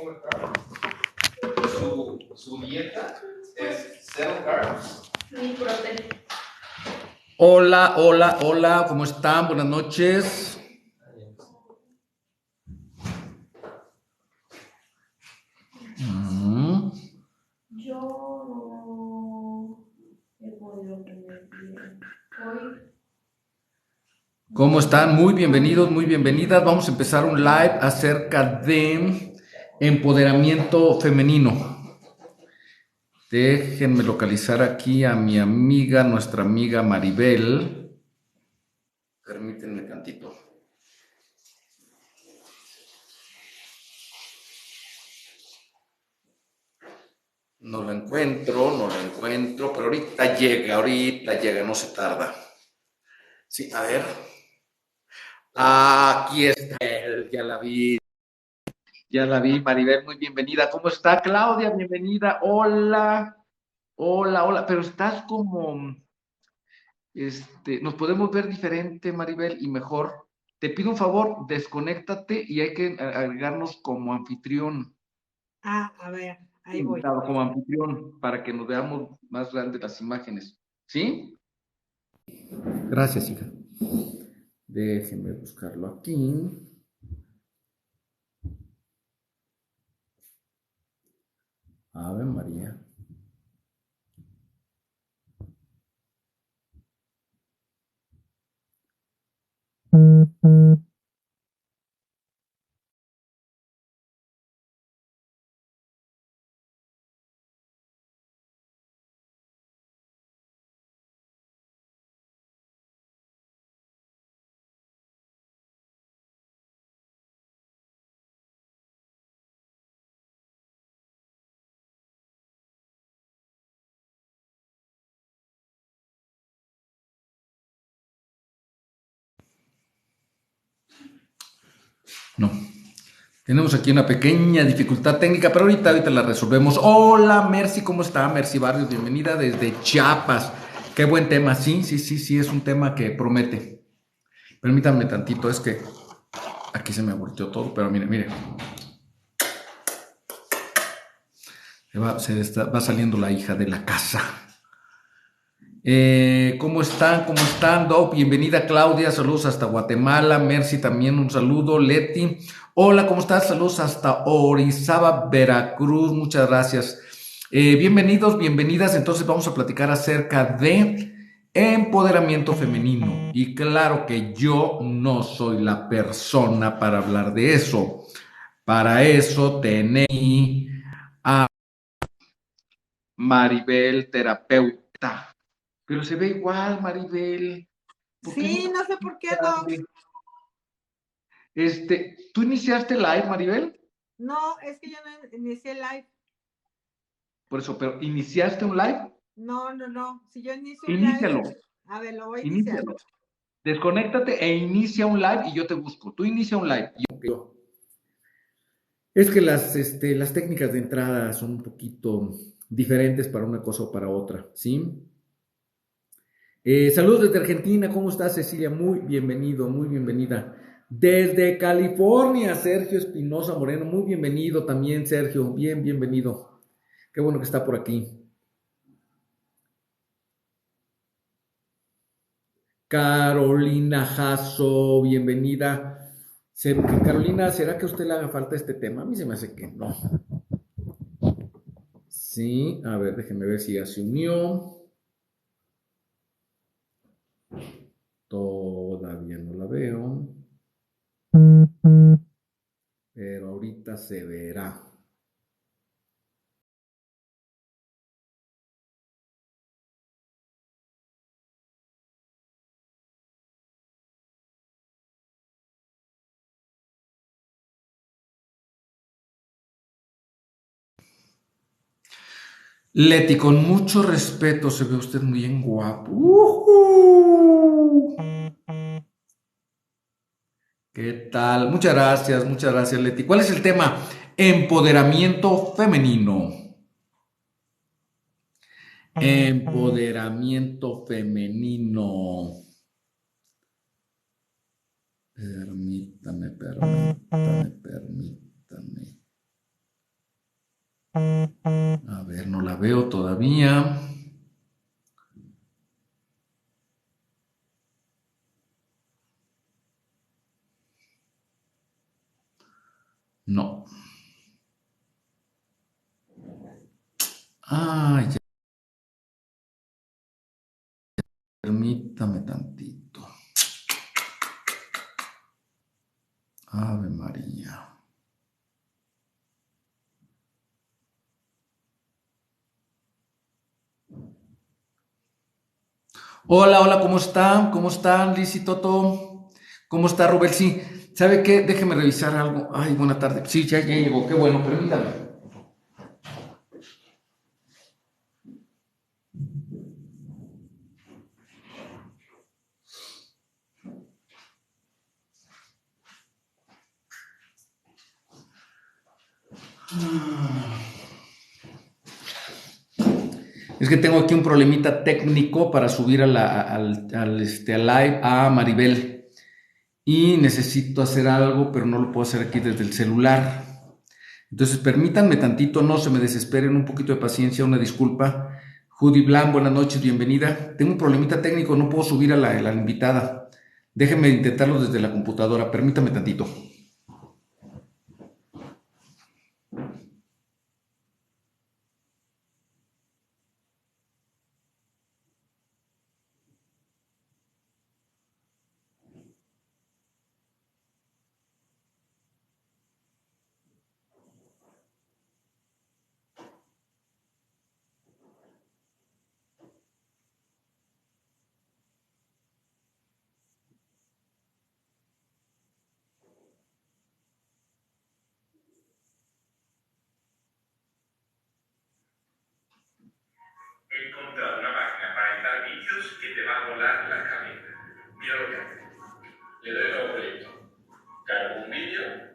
comer carbs. Su dieta es cero carbs. Ni proteína. Hola, hola, hola, ¿cómo están? Buenas noches. Yo no he podido comer bien hoy. ¿Cómo están? Muy bienvenidos, muy bienvenidas. Vamos a empezar un live acerca de empoderamiento femenino. Déjenme localizar aquí a mi amiga, nuestra amiga Maribel. Permítanme tantito. No la encuentro, pero ahorita llega, no se tarda. Sí, a ver. Aquí está él, ya la vi, Maribel, muy bienvenida. ¿Cómo está, Claudia? Bienvenida. Hola, hola, hola, pero estás como, nos podemos ver diferente, Maribel, y mejor. Te pido un favor, desconéctate y hay que agregarnos como anfitrión. A ver, ahí voy. Invitado como anfitrión para que nos veamos más grandes las imágenes. ¿Sí? Gracias, hija. Déjenme buscarlo aquí. Ave María. No. Tenemos aquí una pequeña dificultad técnica, pero ahorita la resolvemos. Hola, Mercy, ¿cómo está? Mercy Barrios, bienvenida desde Chiapas. Qué buen tema, sí, es un tema que promete. Permítanme tantito, es que aquí se me volteó todo, pero mire. Va saliendo la hija de la casa. ¿Cómo están? ¿Cómo están? Doc, bienvenida Claudia, saludos hasta Guatemala. Mercy también un saludo. Leti, hola, ¿cómo estás? Saludos hasta Orizaba, Veracruz, muchas gracias. Bienvenidos, bienvenidas. Entonces vamos a platicar acerca de empoderamiento femenino. Y claro que yo no soy la persona para hablar de eso. Para eso tenéis a Maribel, terapeuta. Pero se ve igual, Maribel. Sí, no sé por qué, Doc. ¿Tú iniciaste live, Maribel? No, es que yo no inicié live. Por eso, pero ¿iniciaste un live? No. Si yo inicio un Inícialo. live. A ver, lo voy a iniciar. Inícialo. Desconéctate e inicia un live y yo te busco. Tú inicia un live. Es que las técnicas de entrada son un poquito diferentes para una cosa o para otra, ¿sí? Saludos desde Argentina, ¿cómo estás, Cecilia? Muy bienvenido, muy bienvenida. Desde California, Sergio Espinosa Moreno, muy bienvenido también, Sergio, bienvenido. Qué bueno que está por aquí. Carolina Jasso, bienvenida. Carolina, ¿será que a usted le haga falta este tema? A mí se me hace que no. Sí, a ver, déjenme ver si ya se unió. Todavía no la veo. Pero ahorita se verá. Leti, con mucho respeto, se ve usted muy bien guapo. ¿Qué tal? Muchas gracias, Leti. ¿Cuál es el tema? Empoderamiento femenino. Empoderamiento femenino. Permítame. A ver, no la veo todavía. No. Ah, ya. Permítame tantito. Ave María. Hola, hola, ¿cómo están? ¿Cómo están, Liz y Toto? ¿Cómo está, Rubén? Sí, ¿sabe qué? Déjeme revisar algo. Ay, buena tarde. Sí, ya llegó, qué bueno, permítame. Es que tengo aquí un problemita técnico para subir al live a Maribel y necesito hacer algo, pero no lo puedo hacer aquí desde el celular. Entonces, permítanme tantito, no se me desesperen, un poquito de paciencia, una disculpa. Judy Blanc, buenas noches, bienvenida. Tengo un problemita técnico, no puedo subir a la invitada. Déjenme intentarlo desde la computadora, permítame tantito. He encontrado una máquina para editar vídeos que te va a volar la cabeza. Mira lo que hace. Le doy nuevo proyecto. Cargo un vídeo.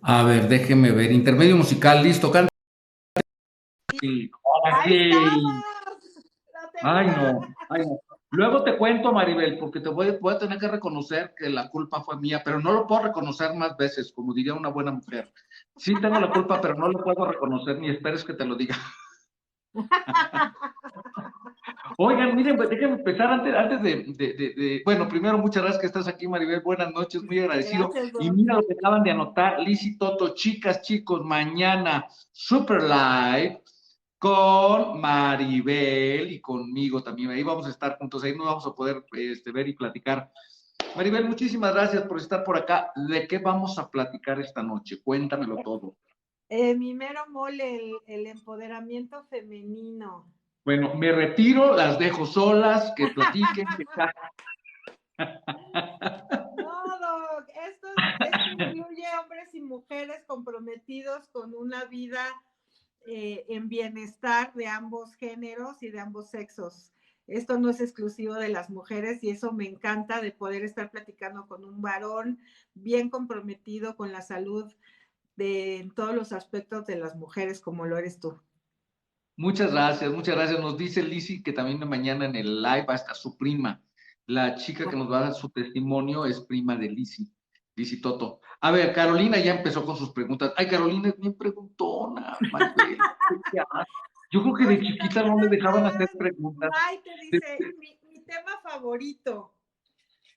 A ver, déjenme ver. Intermedio musical, listo, canta. Sí, ahora Ahí sí. estamos. Lo Ay, tenía. no, ay, no. Luego te cuento, Maribel, porque voy a tener que reconocer que la culpa fue mía, pero no lo puedo reconocer más veces, como diría una buena mujer. Sí tengo la culpa, pero no lo puedo reconocer, ni esperes que te lo diga. Oigan, miren, pues, déjenme empezar bueno, primero, muchas gracias que estás aquí, Maribel. Buenas noches, muy agradecido. Gracias, Y Doc. mira lo que acaban de anotar, Liz y Toto, chicas, chicos, mañana, Super Live con Maribel y conmigo también. Ahí vamos a estar juntos, ahí nos vamos a poder ver y platicar. Maribel, muchísimas gracias por estar por acá. ¿De qué vamos a platicar esta noche? Cuéntamelo todo. Mi mero mole, el empoderamiento femenino. Bueno, me retiro, las dejo solas, que platiquen, que No, Doc, esto incluye hombres y mujeres comprometidos con una vida en bienestar de ambos géneros y de ambos sexos. Esto no es exclusivo de las mujeres y eso me encanta de poder estar platicando con un varón bien comprometido con la salud de todos los aspectos de las mujeres como lo eres tú. muchas gracias, muchas gracias. Nos dice Lizzy que también mañana en el live va a estar su prima. La chica que nos va a dar su testimonio es prima de Lizzy, Lizzy Toto. A ver, Carolina ya empezó con sus preguntas. Ay, Carolina es bien preguntona, Maribel. Yo creo que Oye, de chiquita también no le dejaban hacer acá preguntas. Maite dice, mi tema favorito.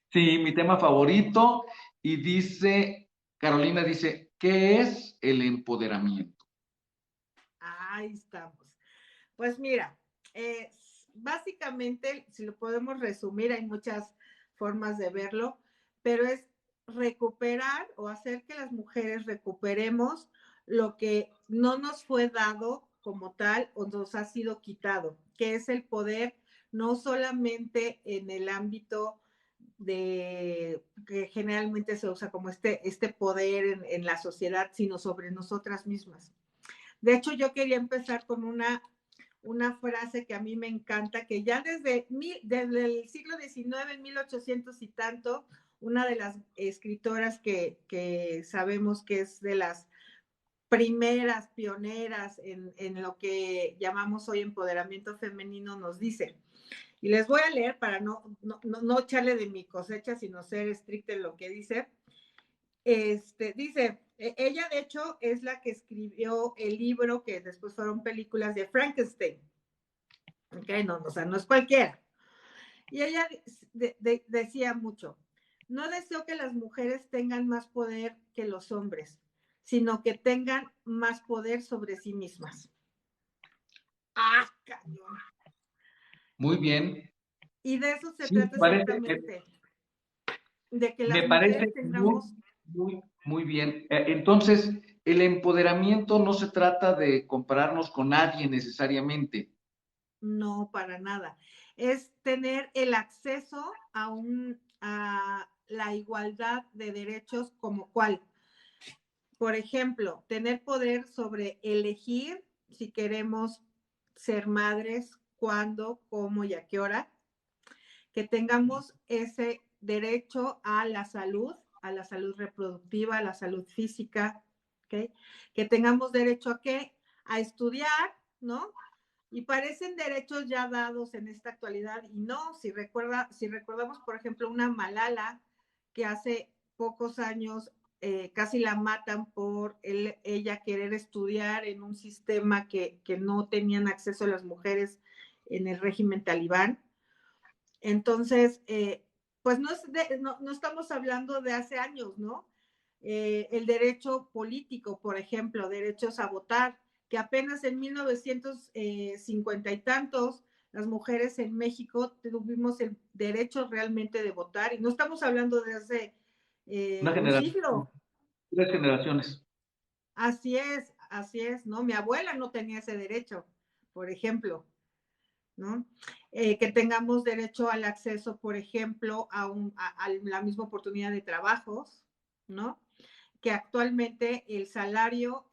Sí, mi tema favorito. Y dice, Carolina dice, ¿qué es el empoderamiento? Ahí estamos. Pues mira, básicamente, si lo podemos resumir, hay muchas formas de verlo, pero es recuperar o hacer que las mujeres recuperemos lo que no nos fue dado como tal o nos ha sido quitado, que es el poder no solamente en el ámbito de que generalmente se usa como este poder en la sociedad, sino sobre nosotras mismas. De hecho, yo quería empezar con una frase que a mí me encanta, que ya desde el siglo XIX, en 1800 y tanto, una de las escritoras que sabemos que es de las primeras pioneras en lo que llamamos hoy empoderamiento femenino, nos dice, y les voy a leer para no echarle de mi cosecha, sino ser estricta en lo que dice. Dice, ella de hecho es la que escribió el libro que después fueron películas de Frankenstein. Okay, no, o sea, no es cualquiera. Y ella decía mucho, no deseo que las mujeres tengan más poder que los hombres, sino que tengan más poder sobre sí mismas. ¡Ah, cañón! Muy bien. Y de eso se Sí, trata exactamente, de que las me mujeres parece tengamos... muy bien. Entonces, el empoderamiento no se trata de compararnos con nadie necesariamente. No, para nada. Es tener el acceso a la igualdad de derechos como cual. Por ejemplo, tener poder sobre elegir si queremos ser madres, cuándo, cómo y a qué hora. Que tengamos ese derecho a la salud reproductiva, a la salud física, ¿okay? Que tengamos derecho a qué? A estudiar, ¿no? Y parecen derechos ya dados en esta actualidad y no, si recordamos, por ejemplo, una Malala que hace pocos años casi la matan por ella querer estudiar en un sistema que no tenían acceso a las mujeres en el régimen talibán. Entonces, pues no estamos hablando de hace años, ¿no? El derecho político, por ejemplo, derechos a votar, que apenas en 1950 y tantos, las mujeres en México tuvimos el derecho realmente de votar, y no estamos hablando de hace Una un generación, siglo. 3 generaciones. Así es, ¿no? Mi abuela no tenía ese derecho, por ejemplo, ¿no? Que tengamos derecho al acceso, por ejemplo, a la misma oportunidad de trabajos, ¿no? Que actualmente el salario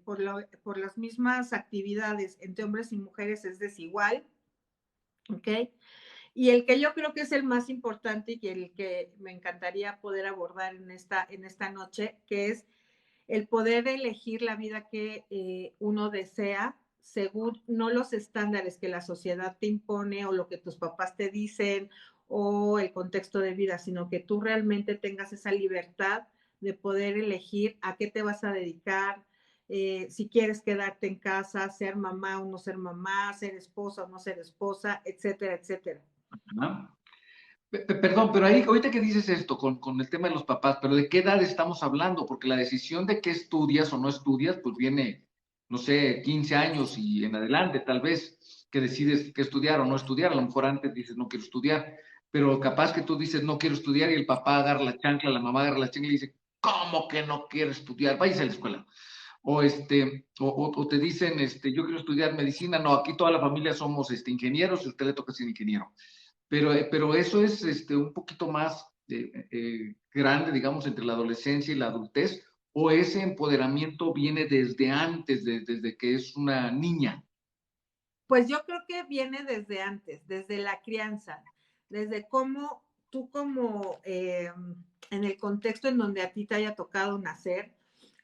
por las mismas actividades entre hombres y mujeres es desigual, ¿ok? Y el que yo creo que es el más importante y el que me encantaría poder abordar en esta noche, que es el poder elegir la vida que uno desea según no los estándares que la sociedad te impone o lo que tus papás te dicen o el contexto de vida, sino que tú realmente tengas esa libertad de poder elegir a qué te vas a dedicar, si quieres quedarte en casa, ser mamá o no ser mamá, ser esposa o no ser esposa, etcétera, etcétera. ¿No? Perdón, pero ahí, ahorita que dices esto con el tema de los papás, pero ¿de qué edad estamos hablando? Porque la decisión de qué estudias o no estudias, pues viene, no sé, 15 años y en adelante, tal vez, que decides qué estudiar o no estudiar. A lo mejor antes dices, no quiero estudiar, pero capaz que tú dices, no quiero estudiar y el papá agarra la chancla, la mamá agarra la chancla y dice, ¿cómo que no quiero estudiar? Váyase a la escuela. O te dicen, yo quiero estudiar medicina. No, aquí toda la familia somos ingenieros y a usted le toca ser ingeniero. Pero eso es un poquito más grande, digamos, entre la adolescencia y la adultez, o ese empoderamiento viene desde antes, desde que es una niña. Pues yo creo que viene desde antes, desde la crianza, desde cómo tú en el contexto en donde a ti te haya tocado nacer,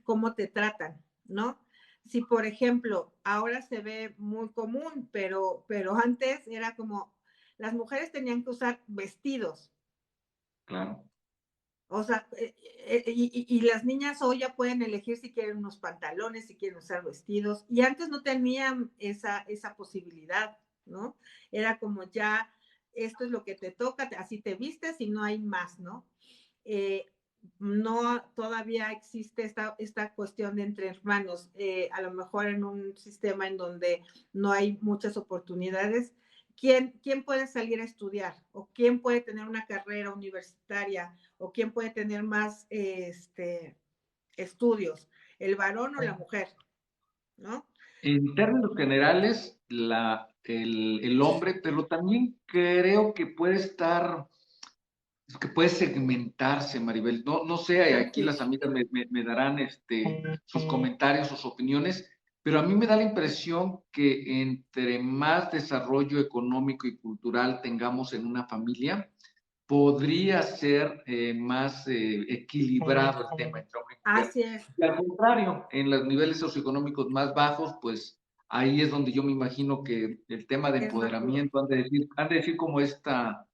cómo te tratan, ¿no? Si, por ejemplo, ahora se ve muy común, pero antes era como, las mujeres tenían que usar vestidos. Claro. O sea, y las niñas hoy ya pueden elegir si quieren unos pantalones, si quieren usar vestidos, y antes no tenían esa posibilidad, ¿no? Era como ya, esto es lo que te toca, así te vistes y no hay más, ¿no? No todavía existe esta cuestión de entre hermanos, a lo mejor en un sistema en donde no hay muchas oportunidades. ¿Quién puede salir a estudiar? ¿O quién puede tener una carrera universitaria? ¿O quién puede tener más estudios? ¿El varón o la mujer? ¿No? En términos generales, el hombre, pero también creo que puede segmentarse, Maribel. No sé, aquí las amigas me darán sus comentarios, sus opiniones, pero a mí me da la impresión que entre más desarrollo económico y cultural tengamos en una familia, podría ser más equilibrado el tema entre hombre y mujer. Así es. Y al contrario, en los niveles socioeconómicos más bajos, pues ahí es donde yo me imagino que el tema de Es más duro. empoderamiento, han de decir como esta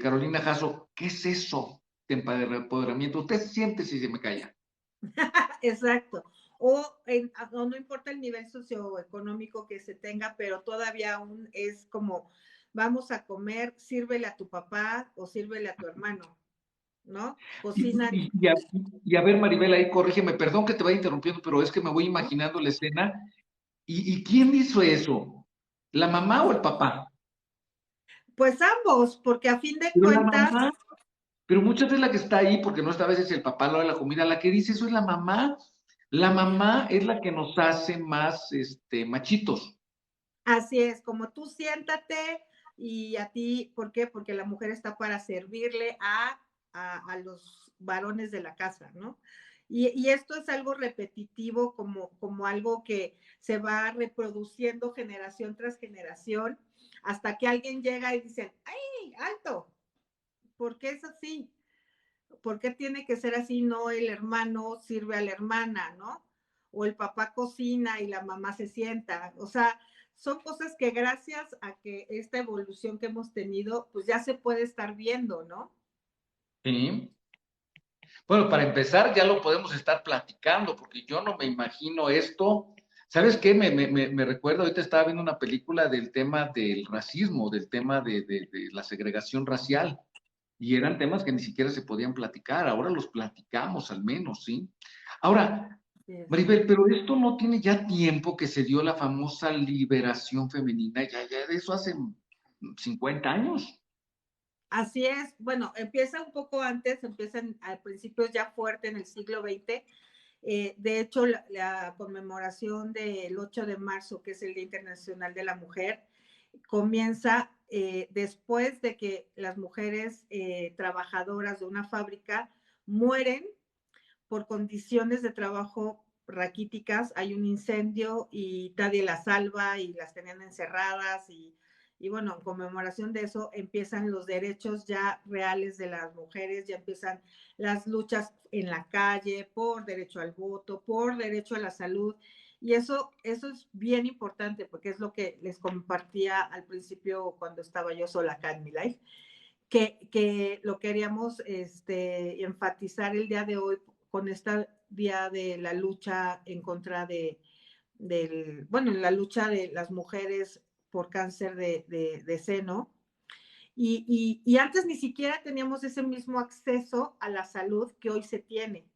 Carolina Jasso, ¿qué es eso de empoderamiento? Usted siente si se me calla. Exacto. O no importa el nivel socioeconómico que se tenga, pero todavía aún es como, vamos a comer, sírvele a tu papá o sírvele a tu hermano, ¿no? Cocina. Y a ver, Maribel, ahí corrígeme, perdón que te vaya interrumpiendo, pero es que me voy imaginando la escena. ¿Y quién hizo eso? ¿La mamá o el papá? Pues ambos, porque a fin de Pero la cuentas, mamá, pero muchas veces la que está ahí, porque no está a veces el papá a la hora de la comida, la que dice eso es la mamá. La mamá es la que nos hace más machitos. así es, como tú siéntate y a ti, ¿por qué? Porque la mujer está para servirle a los varones de la casa, ¿no? Y esto es algo repetitivo, como algo que se va reproduciendo generación tras generación, hasta que alguien llega y dice, ¡ay, alto! ¿Por qué es así? ¿Por qué tiene que ser así? No, el hermano sirve a la hermana, ¿no? O el papá cocina y la mamá se sienta. O sea, son cosas que gracias a que esta evolución que hemos tenido, pues ya se puede estar viendo, ¿no? Sí. Bueno, para empezar ya lo podemos estar platicando, porque yo no me imagino esto. ¿Sabes qué? Me recuerdo, ahorita estaba viendo una película del tema del racismo, del tema de la segregación racial, y eran temas que ni siquiera se podían platicar, ahora los platicamos al menos, ¿sí? Ahora, Maribel, pero esto no tiene ya tiempo que se dio la famosa liberación femenina, ya de eso hace 50 años. Así es, bueno, empieza un poco antes, empiezan al principio ya fuerte en el siglo XX. De hecho, la conmemoración del 8 de marzo, que es el Día Internacional de la Mujer, comienza después de que las mujeres trabajadoras de una fábrica mueren por condiciones de trabajo raquíticas. Hay un incendio y nadie las salva y las tenían encerradas y bueno, en conmemoración de eso empiezan los derechos ya reales de las mujeres, ya empiezan las luchas en la calle por derecho al voto, por derecho a la salud. Y eso es bien importante porque es lo que les compartía al principio cuando estaba yo sola acá en mi live, que lo queríamos enfatizar el día de hoy con este día de la lucha en contra la lucha de las mujeres por cáncer de seno. Y antes ni siquiera teníamos ese mismo acceso a la salud que hoy se tiene.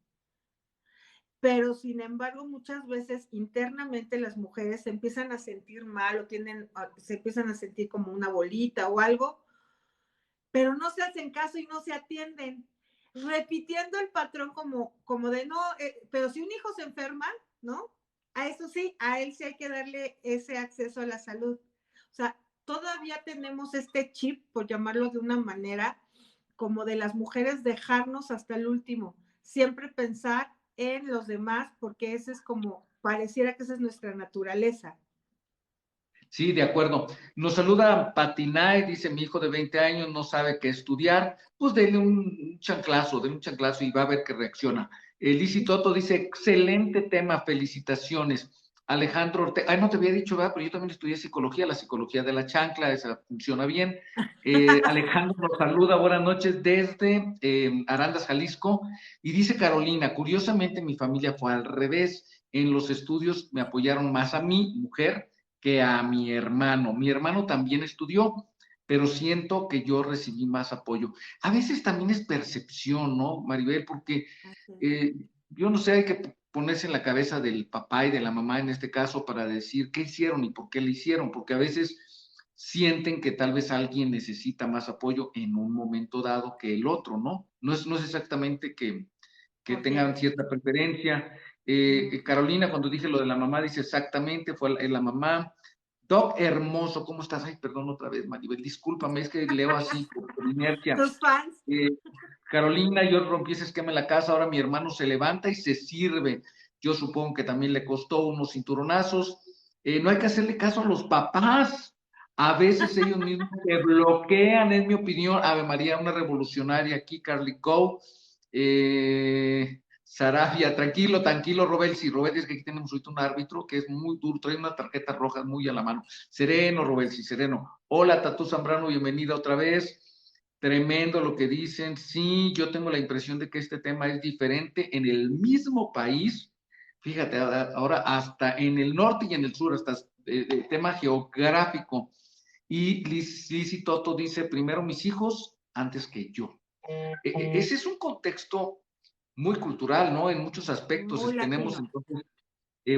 Pero sin embargo, muchas veces internamente las mujeres se empiezan a sentir mal o se empiezan a sentir como una bolita o algo, pero no se hacen caso y no se atienden, repitiendo el patrón como de no, pero si un hijo se enferma, ¿no? A eso sí, a él sí hay que darle ese acceso a la salud. O sea, todavía tenemos este chip, por llamarlo de una manera, como de las mujeres dejarnos hasta el último, siempre pensar en los demás, porque ese es como, pareciera que esa es nuestra naturaleza. Sí, de acuerdo. Nos saluda Patinae, dice mi hijo de 20 años no sabe qué estudiar, pues denle un chanclazo y va a ver que reacciona. Lisi Toto dice, excelente tema, felicitaciones. Alejandro Ortega, no te había dicho, ¿verdad? Pero yo también estudié psicología, la psicología de la chancla, esa funciona bien. Alejandro nos saluda, buenas noches desde Arandas, Jalisco, y dice Carolina, curiosamente mi familia fue al revés, en los estudios me apoyaron más a mí, mujer, que a mi hermano. Mi hermano también estudió, pero siento que yo recibí más apoyo. A veces también es percepción, ¿no, Maribel? Porque yo no sé, hay que ponerse en la cabeza del papá y de la mamá en este caso para decir qué hicieron y por qué le hicieron, porque a veces sienten que tal vez alguien necesita más apoyo en un momento dado que el otro, ¿no? No es exactamente que tengan cierta preferencia. Carolina, cuando dije lo de la mamá, dice exactamente, fue la mamá. Doc Hermoso, ¿cómo estás? Ay, perdón otra vez, Maribel, discúlpame, es que leo así por inercia. Tus fans. Carolina, yo rompí ese esquema en la casa, ahora mi hermano se levanta y se sirve. Yo supongo que también le costó unos cinturonazos. No hay que hacerle caso a los papás. A veces ellos mismos se bloquean, es mi opinión. Ave María, una revolucionaria aquí, Carly Go. Sarabia, tranquilo, tranquilo, Robel. Si Robel es que aquí tenemos ahorita un árbitro que es muy duro, trae unas tarjetas rojas muy a la mano. Sereno, Robel, sí, sereno. Hola, Tatú Zambrano, bienvenida otra vez. Tremendo lo que dicen. Sí, yo tengo la impresión de que este tema es diferente en el mismo país. Fíjate, ahora hasta en el norte y en el sur, hasta el tema geográfico. Y Lizzy Toto dice, primero mis hijos antes que yo. Ese es un contexto muy cultural, ¿no? En muchos aspectos. Muy Tenemos latino. entonces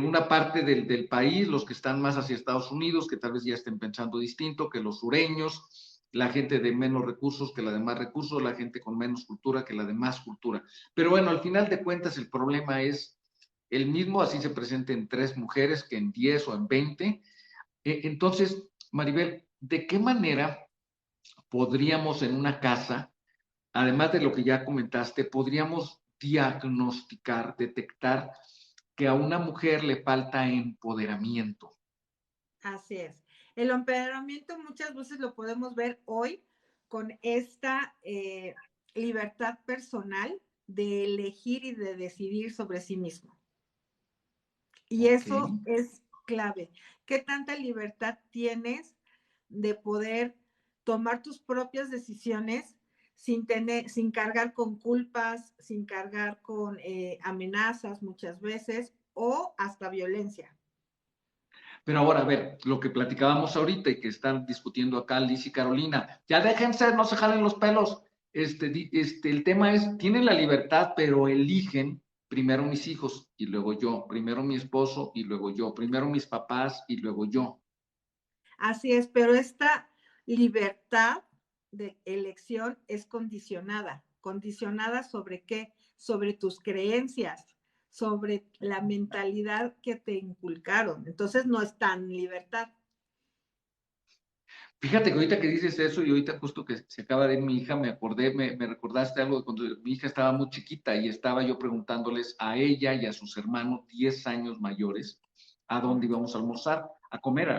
una parte del país, los que están más hacia Estados Unidos, que tal vez ya estén pensando distinto, que los sureños, la gente de menos recursos que la de más recursos, la gente con menos cultura que la de más cultura. Pero bueno, al final de cuentas el problema es el mismo, así se presenta en 3 mujeres que en 10 o en 20. Entonces, Maribel, ¿de qué manera podríamos en una casa, además de lo que ya comentaste, podríamos diagnosticar, detectar que a una mujer le falta empoderamiento? Así es. El empoderamiento muchas veces lo podemos ver hoy con esta libertad personal de elegir y de decidir sobre sí mismo. Y Ok. eso es clave. ¿Qué tanta libertad tienes de poder tomar tus propias decisiones sin cargar con culpas, sin cargar con amenazas muchas veces o hasta violencia? Pero ahora, a ver, lo que platicábamos ahorita y que están discutiendo acá Liz y Carolina, ya déjense, no se jalen los pelos. El tema es, tienen la libertad, pero eligen primero mis hijos y luego yo, primero mi esposo y luego yo, primero mis papás y luego yo. Así es, pero esta libertad de elección es condicionada. ¿Condicionada sobre qué? Sobre tus creencias, sobre la mentalidad que te inculcaron. Entonces no es tan libertad. Fíjate que ahorita que dices eso y ahorita justo que se acaba de ir mi hija, me acordé, me recordaste algo de cuando mi hija estaba muy chiquita y estaba yo preguntándoles a ella y a sus hermanos 10 años mayores a dónde íbamos a almorzar, a comer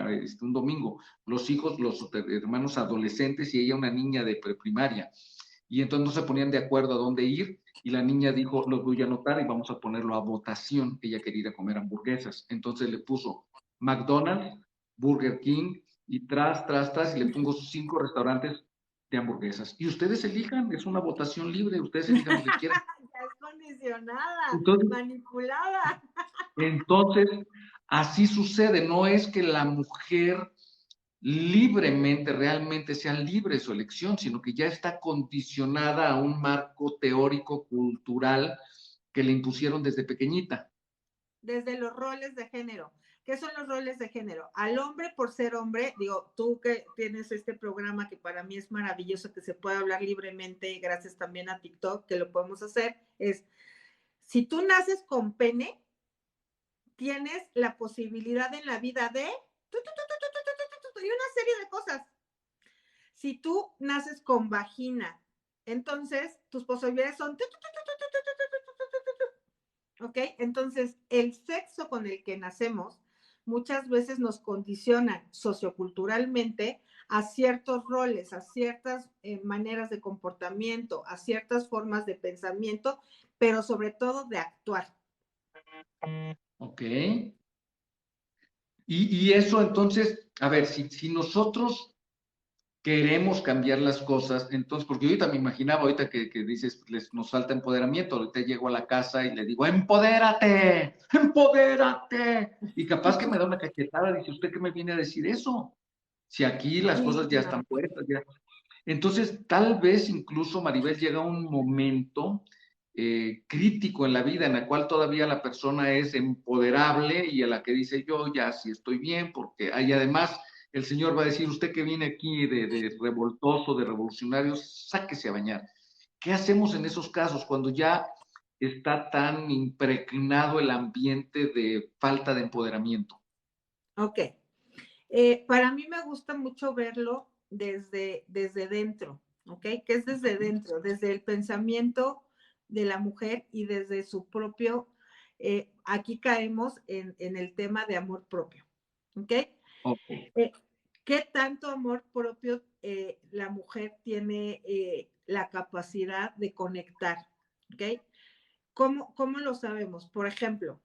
un domingo. Los hijos, los hermanos adolescentes y ella una niña de preprimaria. Y entonces no se ponían de acuerdo a dónde ir y la niña dijo, los voy a anotar y vamos a ponerlo a votación. Ella quería ir a comer hamburguesas. Entonces le puso McDonald's, Burger King, y tras, y le pongo 5 restaurantes de hamburguesas. Y ustedes elijan, es una votación libre, ustedes elijan lo que quieran. Ya es condicionada, Entonces, manipulada. entonces, así sucede, no es que la mujer libremente, realmente sea libre su elección, sino que ya está condicionada a un marco teórico, cultural, que le impusieron desde pequeñita. Desde los roles de género. ¿Qué son los roles de género? Al hombre por ser hombre, digo, tú que tienes este programa que para mí es maravilloso, que se puede hablar libremente, gracias también a TikTok, que lo podemos hacer, es, si tú naces con pene, tienes la posibilidad en la vida de y una serie de cosas. Si tú naces con vagina, entonces tus posibilidades son ¿ok? Entonces, el sexo con el que nacemos muchas veces nos condicionan socioculturalmente a ciertos roles, a ciertas maneras de comportamiento, a ciertas formas de pensamiento, pero sobre todo de actuar. Ok. Y eso entonces, a ver, si nosotros queremos cambiar las cosas, entonces, porque yo ahorita me imaginaba, ahorita que dices, nos falta empoderamiento, ahorita llego a la casa y le digo, empodérate, empodérate, y capaz que me da una cachetada, dice, ¿usted qué me viene a decir eso? Si aquí las cosas ya están puestas, ya. Entonces, tal vez incluso, Maribel, llega un momento crítico en la vida en el cual todavía la persona es empoderable y a la que dice yo ya sí estoy bien, porque hay además el Señor va a decir, usted que viene aquí de revoltoso, de revolucionario, sáquese a bañar. ¿Qué hacemos en esos casos cuando ya está tan impregnado el ambiente de falta de empoderamiento? Ok. Para mí me gusta mucho verlo desde dentro, ¿ok? Que es desde dentro, desde el pensamiento de la mujer y desde su propio, aquí caemos en el tema de amor propio, ¿ok? Okay. ¿Qué tanto amor propio la mujer tiene la capacidad de conectar? ¿Ok? ¿Cómo lo sabemos? Por ejemplo,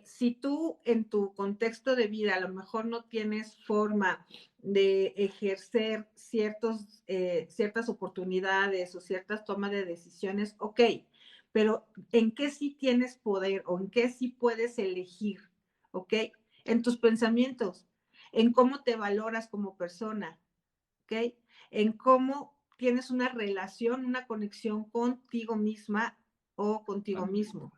si tú en tu contexto de vida a lo mejor no tienes forma de ejercer ciertas oportunidades o ciertas tomas de decisiones, ok, pero ¿en qué sí tienes poder o en qué sí puedes elegir? ¿Ok? En tus pensamientos, en cómo te valoras como persona, ¿ok? En cómo tienes una relación, una conexión contigo misma o contigo mismo.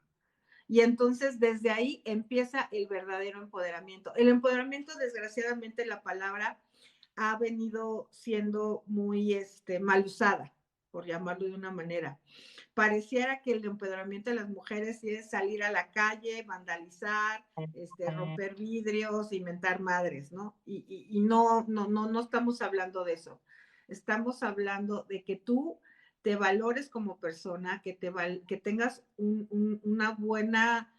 Y entonces desde ahí empieza el verdadero empoderamiento. El empoderamiento, desgraciadamente, la palabra ha venido siendo muy mal usada, por llamarlo de una manera. Pareciera que el empoderamiento de las mujeres es salir a la calle, vandalizar, romper vidrios, inventar madres, ¿no? Y no estamos hablando de eso. Estamos hablando de que tú te valores como persona, que tengas una buena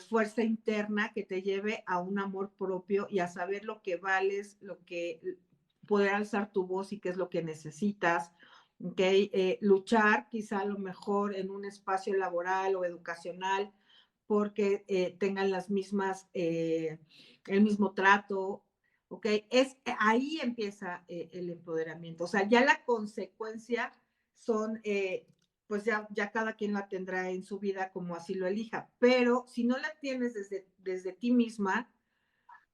fuerza interna que te lleve a un amor propio y a saber lo que vales, poder alzar tu voz y qué es lo que necesitas. Okay, luchar quizá a lo mejor en un espacio laboral o educacional porque tengan las mismas, el mismo trato, ¿ok? Ahí empieza el empoderamiento. O sea, ya la consecuencia son, pues ya cada quien la tendrá en su vida como así lo elija. Pero si no la tienes desde ti misma,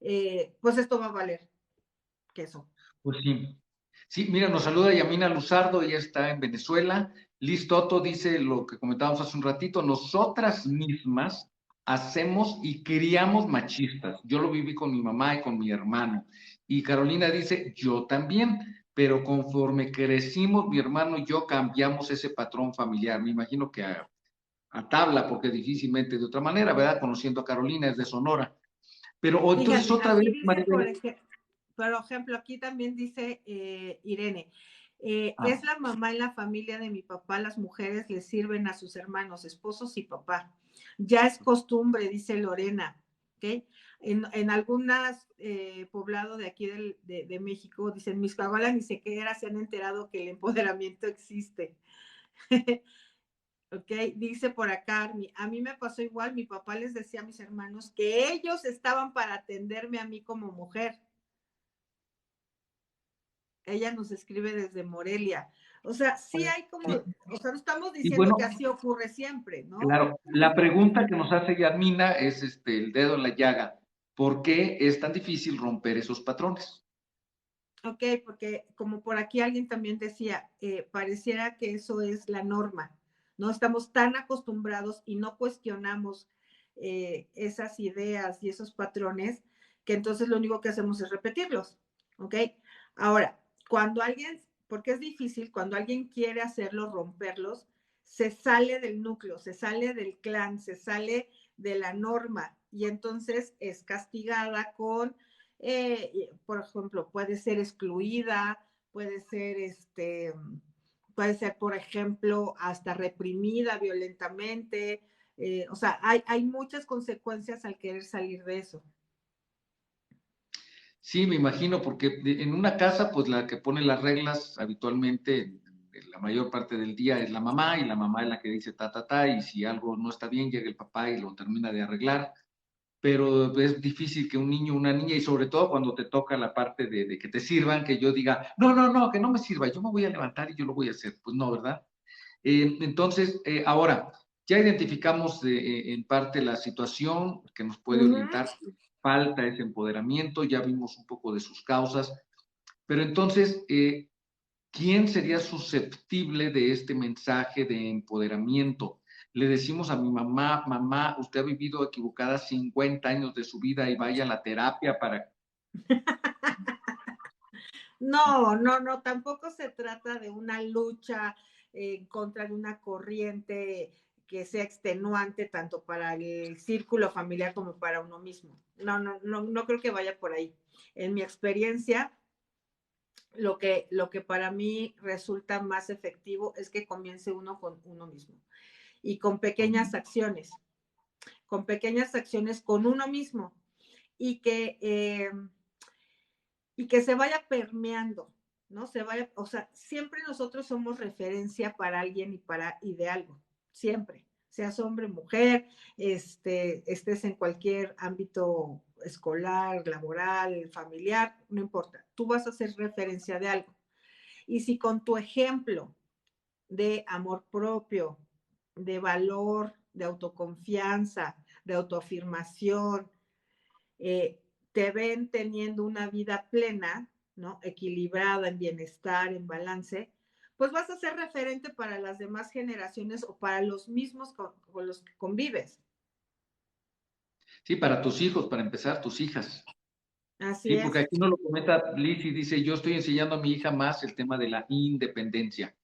pues esto va a valer queso. Pues sí. Sí, mira, nos saluda Yamina Luzardo, ella está en Venezuela. Liz Toto dice lo que comentábamos hace un ratito, nosotras mismas hacemos y criamos machistas. Yo lo viví con mi mamá y con mi hermano. Y Carolina dice, yo también, pero conforme crecimos, mi hermano y yo cambiamos ese patrón familiar. Me imagino que a tabla, porque difícilmente de otra manera, ¿verdad? Conociendo a Carolina, es de Sonora. Pero entonces Fíjate, otra aquí vez, dice, Maribel. por ejemplo, aquí también dice Irene, Ah, es la mamá en la familia de mi papá, las mujeres le sirven a sus hermanos, esposos y papá. Ya es costumbre, dice Lorena, ¿ok? En algunas poblados de aquí de México, dicen, mis cabales ni siquiera se han enterado que el empoderamiento existe. Ok, dice por acá, a mí me pasó igual, mi papá les decía a mis hermanos que ellos estaban para atenderme a mí como mujer. Ella nos escribe desde Morelia. O sea, sí hay como, sí. o sea, no estamos Y diciendo que bueno, así ocurre siempre, ¿no? claro, la pregunta que nos hace Yasmina es el dedo en la llaga. ¿Por qué es tan difícil romper esos patrones? Ok, porque como por aquí alguien también decía, pareciera que eso es la norma, ¿no? Estamos tan acostumbrados y no cuestionamos esas ideas y esos patrones que entonces lo único que hacemos es repetirlos, ¿ok? Ahora, cuando alguien, porque es difícil, cuando alguien quiere hacerlo, romperlos, se sale del núcleo, se sale del clan, se sale de la norma y entonces es castigada con por ejemplo, puede ser excluida, puede ser, por ejemplo, hasta reprimida violentamente. O sea, hay muchas consecuencias al querer salir de eso. Sí, me imagino, porque en una casa, pues la que pone las reglas habitualmente, la mayor parte del día es la mamá, y la mamá es la que dice ta, ta, ta, y si algo no está bien, llega el papá y lo termina de arreglar. Pero es difícil que un niño, una niña, y sobre todo cuando te toca la parte de que te sirvan, que yo diga, no, no, no, que no me sirva, yo me voy a levantar y yo lo voy a hacer. Pues no, ¿verdad? Entonces, ahora, ya identificamos en parte la situación que nos puede orientar, falta ese empoderamiento, ya vimos un poco de sus causas, pero entonces, ¿quién sería susceptible de este mensaje de empoderamiento? Le decimos a mi mamá, mamá, usted ha vivido equivocada 50 años de su vida y vaya a la terapia para... No, tampoco se trata de una lucha en contra de una corriente que sea extenuante tanto para el círculo familiar como para uno mismo. No creo que vaya por ahí. En mi experiencia, lo que para mí resulta más efectivo es que comience uno con uno mismo y con pequeñas acciones con uno mismo y que y que se vaya permeando, ¿no? O sea, siempre nosotros somos referencia para alguien y de algo, siempre, seas hombre, mujer, estés en cualquier ámbito escolar, laboral, familiar, no importa, tú vas a ser referencia de algo. Y si con tu ejemplo de amor propio, de valor, de autoconfianza, de autoafirmación, te ven teniendo una vida plena, ¿no? Equilibrada, en bienestar, en balance, pues vas a ser referente para las demás generaciones o para los mismos con los que convives. Sí, para tus hijos, para empezar, tus hijas. Así Sí, es. porque aquí nos lo comenta Liz y dice, yo estoy enseñando a mi hija más el tema de la independencia.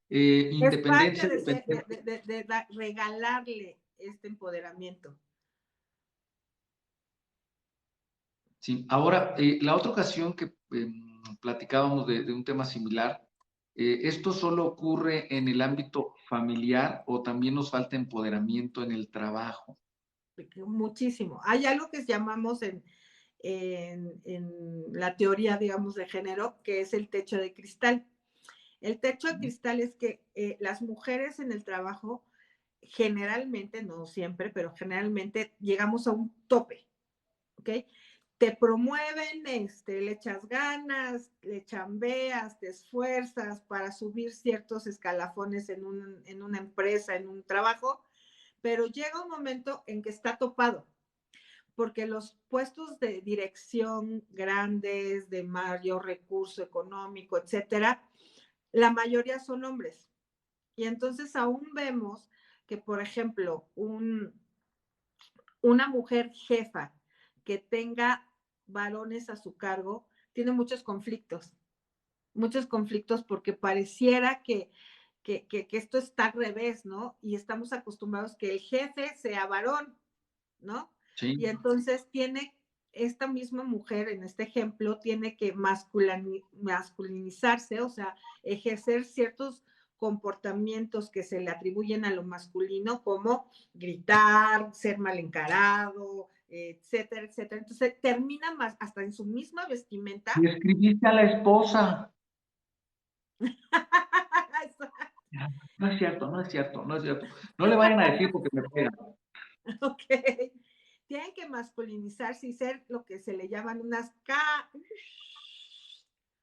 Es parte Independencia, de regalarle este empoderamiento. Sí, ahora, la otra ocasión que platicábamos de un tema similar, ¿esto solo ocurre en el ámbito familiar o también nos falta empoderamiento en el trabajo? Muchísimo. Hay algo que llamamos en la teoría, digamos, de género, que es el techo de cristal. El techo de cristal es que las mujeres en el trabajo generalmente, no siempre, pero generalmente llegamos a un tope, ¿ok? Te promueven, le echas ganas, le chambeas, te esfuerzas para subir ciertos escalafones en una empresa, en un trabajo, pero llega un momento en que está topado, porque los puestos de dirección grandes, de mayor recurso económico, etcétera, la mayoría son hombres. Y entonces aún vemos que, por ejemplo, una mujer jefa que tenga varones a su cargo tiene muchos conflictos porque pareciera que esto está al revés, ¿no? Y estamos acostumbrados que el jefe sea varón, ¿no? Sí. Y entonces esta misma mujer, en este ejemplo, tiene que masculinizarse, o sea, ejercer ciertos comportamientos que se le atribuyen a lo masculino, como gritar, ser mal encarado, etcétera, etcétera. Entonces termina más hasta en su misma vestimenta. Y escribiste a la esposa. No es cierto, no es cierto, no es cierto. No le vayan a decir porque me pegan. Ok. Tienen que masculinizarse y ser lo que se le llaman unas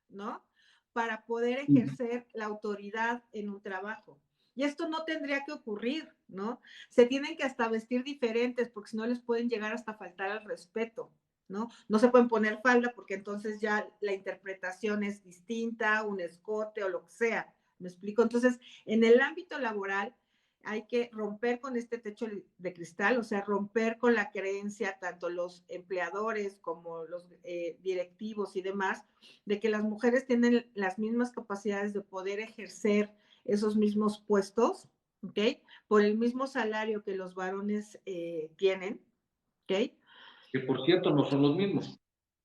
¿no? Para poder ejercer la autoridad en un trabajo. Y esto no tendría que ocurrir, ¿no? Se tienen que hasta vestir diferentes porque si no les pueden llegar hasta faltar al respeto, ¿no? No se pueden poner falda porque entonces ya la interpretación es distinta, un escote o lo que sea. ¿Me explico? Entonces, en el ámbito laboral hay que romper con este techo de cristal, o sea, romper con la creencia, tanto los empleadores como los directivos y demás, de que las mujeres tienen las mismas capacidades de poder ejercer esos mismos puestos, ¿ok? Por el mismo salario que los varones tienen, ¿ok? Que por cierto no son los mismos.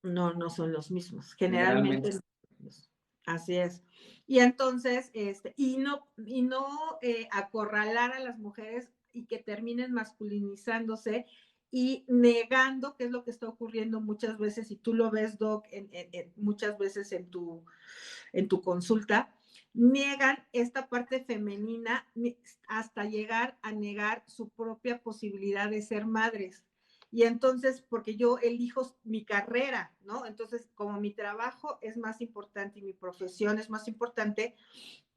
No, no son los mismos. Generalmente no son los mismos. Así es. Y entonces, y no acorralar a las mujeres y que terminen masculinizándose y negando, que es lo que está ocurriendo muchas veces, y tú lo ves, Doc, muchas veces en tu consulta, niegan esta parte femenina hasta llegar a negar su propia posibilidad de ser madres. Y entonces, porque yo elijo mi carrera, ¿no? Entonces, como mi trabajo es más importante y mi profesión es más importante,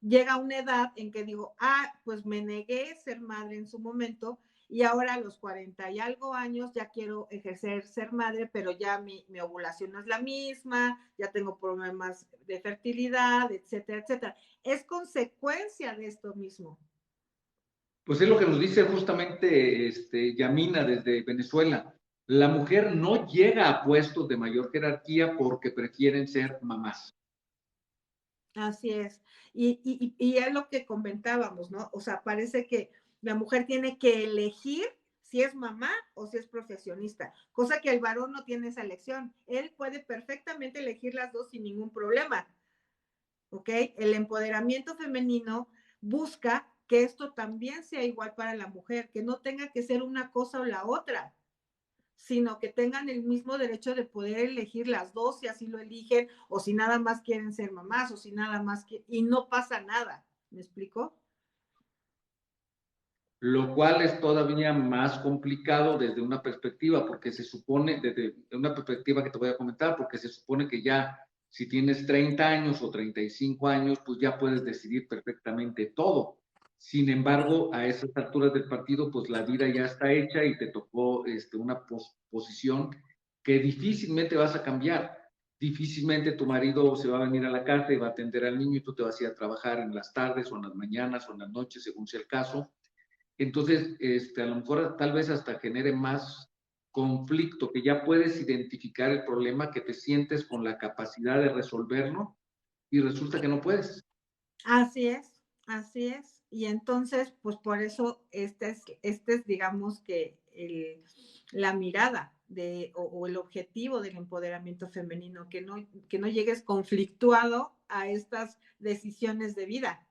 llega una edad en que digo, pues me negué a ser madre en su momento y ahora a los 40 y algo años ya quiero ejercer ser madre, pero ya mi ovulación no es la misma, ya tengo problemas de fertilidad, etcétera, etcétera. Es consecuencia de esto mismo. Pues es lo que nos dice justamente Yamina desde Venezuela. La mujer no llega a puestos de mayor jerarquía porque prefieren ser mamás. Así es. Y es lo que comentábamos, ¿no? O sea, parece que la mujer tiene que elegir si es mamá o si es profesionista, cosa que el varón no tiene esa elección. Él puede perfectamente elegir las dos sin ningún problema, ¿ok? El empoderamiento femenino busca que esto también sea igual para la mujer, que no tenga que ser una cosa o la otra, sino que tengan el mismo derecho de poder elegir las dos si así lo eligen, o si nada más quieren ser mamás, o si nada más y no pasa nada. ¿Me explico? Lo cual es todavía más complicado desde una perspectiva, porque se supone, desde una perspectiva que te voy a comentar, porque se supone que ya si tienes 30 años o 35 años, pues ya puedes decidir perfectamente todo. Sin embargo, a esas alturas del partido, pues la vida ya está hecha y te tocó una posición que difícilmente vas a cambiar. Difícilmente tu marido se va a venir a la casa y va a atender al niño y tú te vas a ir a trabajar en las tardes o en las mañanas o en las noches, según sea el caso. Entonces, a lo mejor tal vez hasta genere más conflicto, que ya puedes identificar el problema, que te sientes con la capacidad de resolverlo y resulta que no puedes. Así es, así es. Y entonces, pues por eso este es digamos que la mirada o el objetivo del empoderamiento femenino, que no llegues conflictuado a estas decisiones de vida,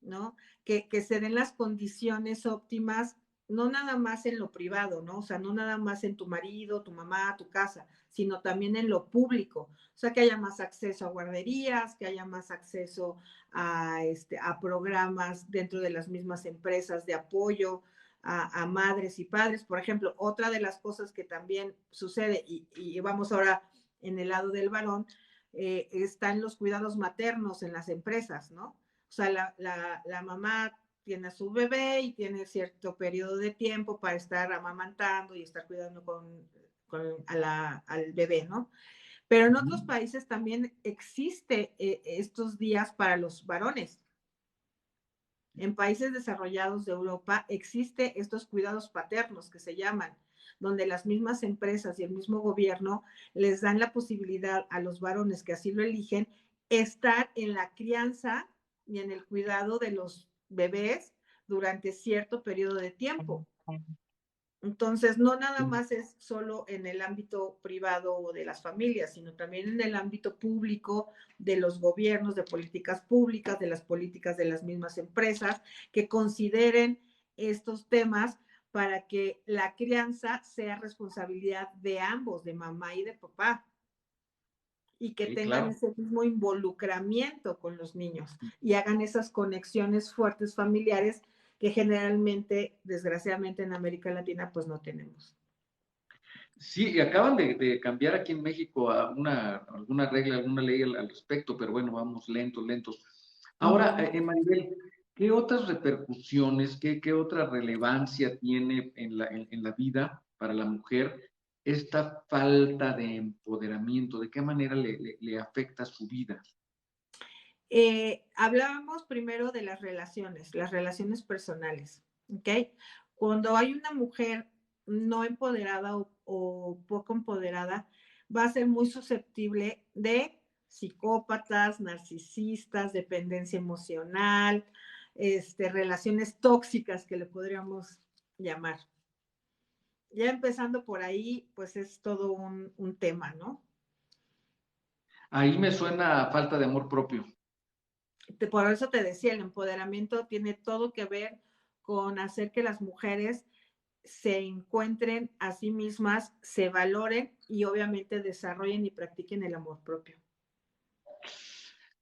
¿no? Que se den las condiciones óptimas, no nada más en lo privado, ¿no? O sea, no nada más en tu marido, tu mamá, tu casa, sino también en lo público. O sea, que haya más acceso a guarderías, que haya más acceso a programas dentro de las mismas empresas de apoyo a madres y padres. Por ejemplo, otra de las cosas que también sucede, y vamos ahora en el lado del varón, están los cuidados maternos en las empresas, ¿no? O sea, la mamá tiene a su bebé y tiene cierto periodo de tiempo para estar amamantando y estar cuidando al bebé, ¿no? Pero en otros países también existe estos días para los varones. En países desarrollados de Europa existe estos cuidados paternos que se llaman, donde las mismas empresas y el mismo gobierno les dan la posibilidad a los varones que así lo eligen estar en la crianza y en el cuidado de los bebés durante cierto periodo de tiempo. Entonces, no nada más es solo en el ámbito privado o de las familias, sino también en el ámbito público de los gobiernos, de políticas públicas, de las políticas de las mismas empresas, que consideren estos temas para que la crianza sea responsabilidad de ambos, de mamá y de papá, y que Sí, tengan claro. ese mismo involucramiento con los niños y hagan esas conexiones fuertes familiares que generalmente, desgraciadamente en América Latina, pues no tenemos. Sí, y acaban de cambiar aquí en México alguna regla, alguna ley al respecto, pero bueno, vamos lentos, lentos. Ahora, Maribel, ¿qué otras repercusiones, qué otra relevancia tiene en la vida para la mujer esta falta de empoderamiento? ¿De qué manera le afecta su vida? Hablábamos primero de las relaciones personales, ¿ok? Cuando hay una mujer no empoderada o poco empoderada, va a ser muy susceptible de psicópatas, narcisistas, dependencia emocional, relaciones tóxicas que le podríamos llamar. Ya empezando por ahí, pues es todo un tema, ¿no? Ahí me suena a falta de amor propio. Por eso te decía, el empoderamiento tiene todo que ver con hacer que las mujeres se encuentren a sí mismas, se valoren y obviamente desarrollen y practiquen el amor propio.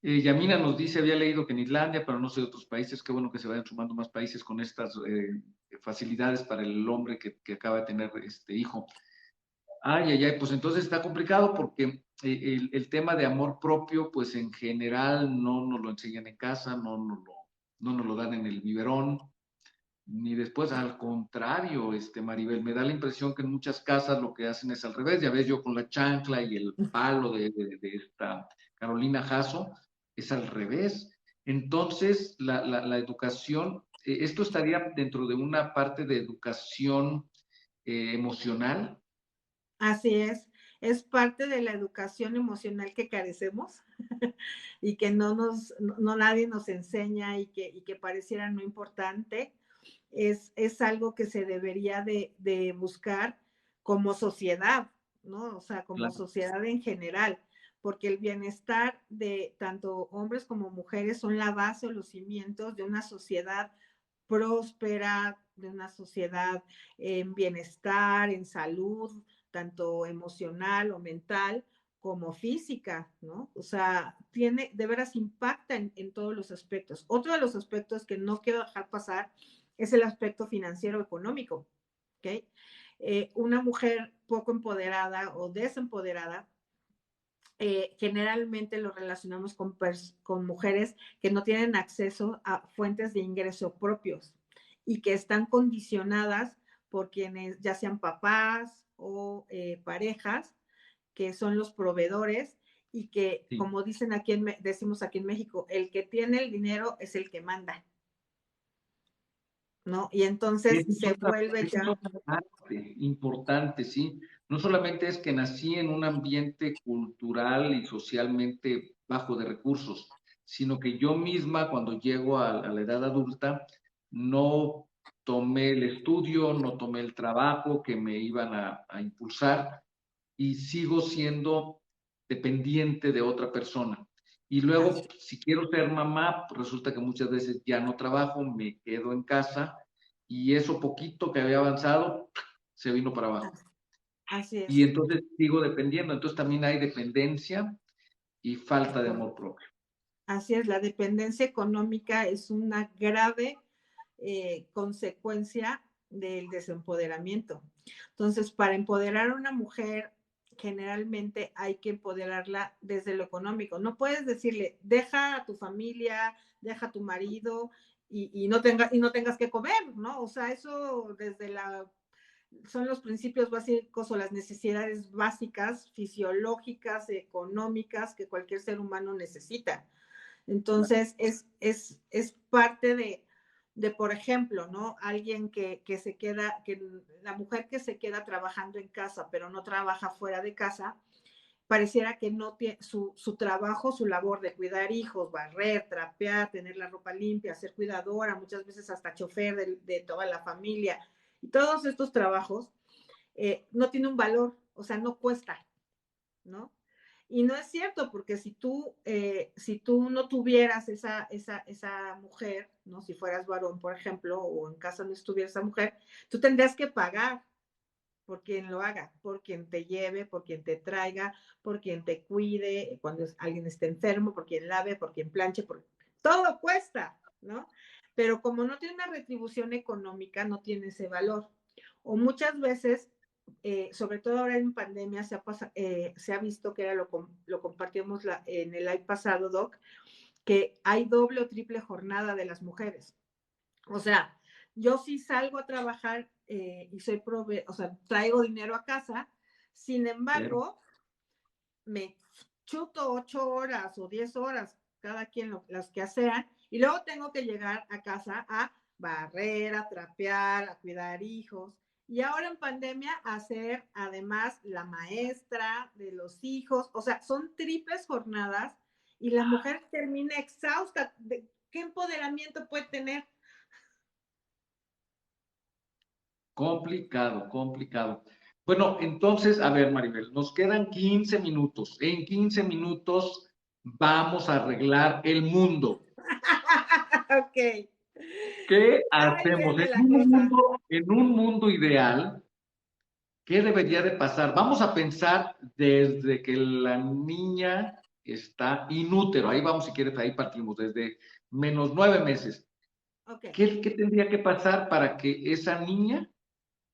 Yamina nos dice, había leído que en Islandia, pero no sé de otros países, qué bueno que se vayan sumando más países con estas facilidades para el hombre que acaba de tener este hijo. Ay, ay, ay, pues entonces está complicado porque el tema de amor propio, pues en general no nos lo enseñan en casa, no nos lo dan en el biberón, ni después, al contrario, Maribel, me da la impresión que en muchas casas lo que hacen es al revés, ya ves yo con la chancla y el palo de esta Carolina Jasso, es al revés. Entonces, la educación, esto estaría dentro de una parte de educación emocional. Así es parte de la educación emocional que carecemos y que no nadie nos enseña y que pareciera no importante. Es algo que se debería de buscar como sociedad, ¿no? O sea, como Claro. sociedad en general, porque el bienestar de tanto hombres como mujeres son la base o los cimientos de una sociedad próspera, de una sociedad en bienestar, en salud, tanto emocional o mental como física, ¿no? O sea, de veras impacta en todos los aspectos. Otro de los aspectos que no quiero dejar pasar es el aspecto financiero económico, ¿ok? Una mujer poco empoderada o desempoderada, generalmente lo relacionamos con mujeres que no tienen acceso a fuentes de ingreso propios y que están condicionadas por quienes, ya sean papás o parejas, que son los proveedores y que, Sí. como decimos aquí en México, el que tiene el dinero es el que manda, ¿no? Y entonces se vuelve Esa es ya... otra parte importante, ¿sí? No solamente es que nací en un ambiente cultural y socialmente bajo de recursos, sino que yo misma, cuando llego a la edad adulta, no tomé el estudio, no tomé el trabajo que me iban a impulsar y sigo siendo dependiente de otra persona. Y luego, si quiero ser mamá, pues resulta que muchas veces ya no trabajo, me quedo en casa y eso poquito que había avanzado se vino para abajo. Así Y es. entonces sigo dependiendo. Entonces también hay dependencia y falta de amor propio. Así es, la dependencia económica es una grave consecuencia del desempoderamiento. Entonces, para empoderar a una mujer, generalmente hay que empoderarla desde lo económico. No puedes decirle, deja a tu familia, deja a tu marido y no tengas que comer, ¿no? O sea, eso son los principios básicos o las necesidades básicas, fisiológicas, económicas que cualquier ser humano necesita. Entonces, es parte por ejemplo, ¿no? Alguien que se queda, la mujer que se queda trabajando en casa, pero no trabaja fuera de casa, pareciera que no tiene su trabajo, su labor de cuidar hijos, barrer, trapear, tener la ropa limpia, ser cuidadora, muchas veces hasta chofer de toda la familia, y todos estos trabajos no tiene un valor, o sea, no cuesta, ¿no? Y no es cierto, porque si tú no tuvieras esa mujer, ¿no? Si fueras varón, por ejemplo, o en casa no estuviera esa mujer, tú tendrías que pagar por quien lo haga, por quien te lleve, por quien te traiga, por quien te cuide, cuando alguien esté enfermo, por quien lave, por quien planche, todo cuesta, ¿no? Pero como no tiene una retribución económica, no tiene ese valor. O muchas veces, sobre todo ahora en pandemia, se ha visto que lo compartimos en el live pasado, Doc, que hay doble o triple jornada de las mujeres. O sea, yo sí salgo a trabajar y o sea, traigo dinero a casa, sin embargo, me chuto 8 horas o 10 horas, cada quien las que sean, y luego tengo que llegar a casa a barrer, a trapear, a cuidar hijos. Y ahora en pandemia, hacer además la maestra de los hijos, o sea, son triples jornadas y la mujer termina exhausta. ¿Qué empoderamiento puede tener? Complicado, complicado. Bueno, entonces, a ver, Maribel, nos quedan 15 minutos. En 15 minutos vamos a arreglar el mundo. Ok. ¿Qué Ahí hacemos? viene la cosa. En un mundo ideal, ¿qué debería de pasar? Vamos a pensar desde que la niña está inútero. Ahí vamos, si quieres, ahí partimos, desde menos 9 meses. Ok. ¿Qué tendría que pasar para que esa niña,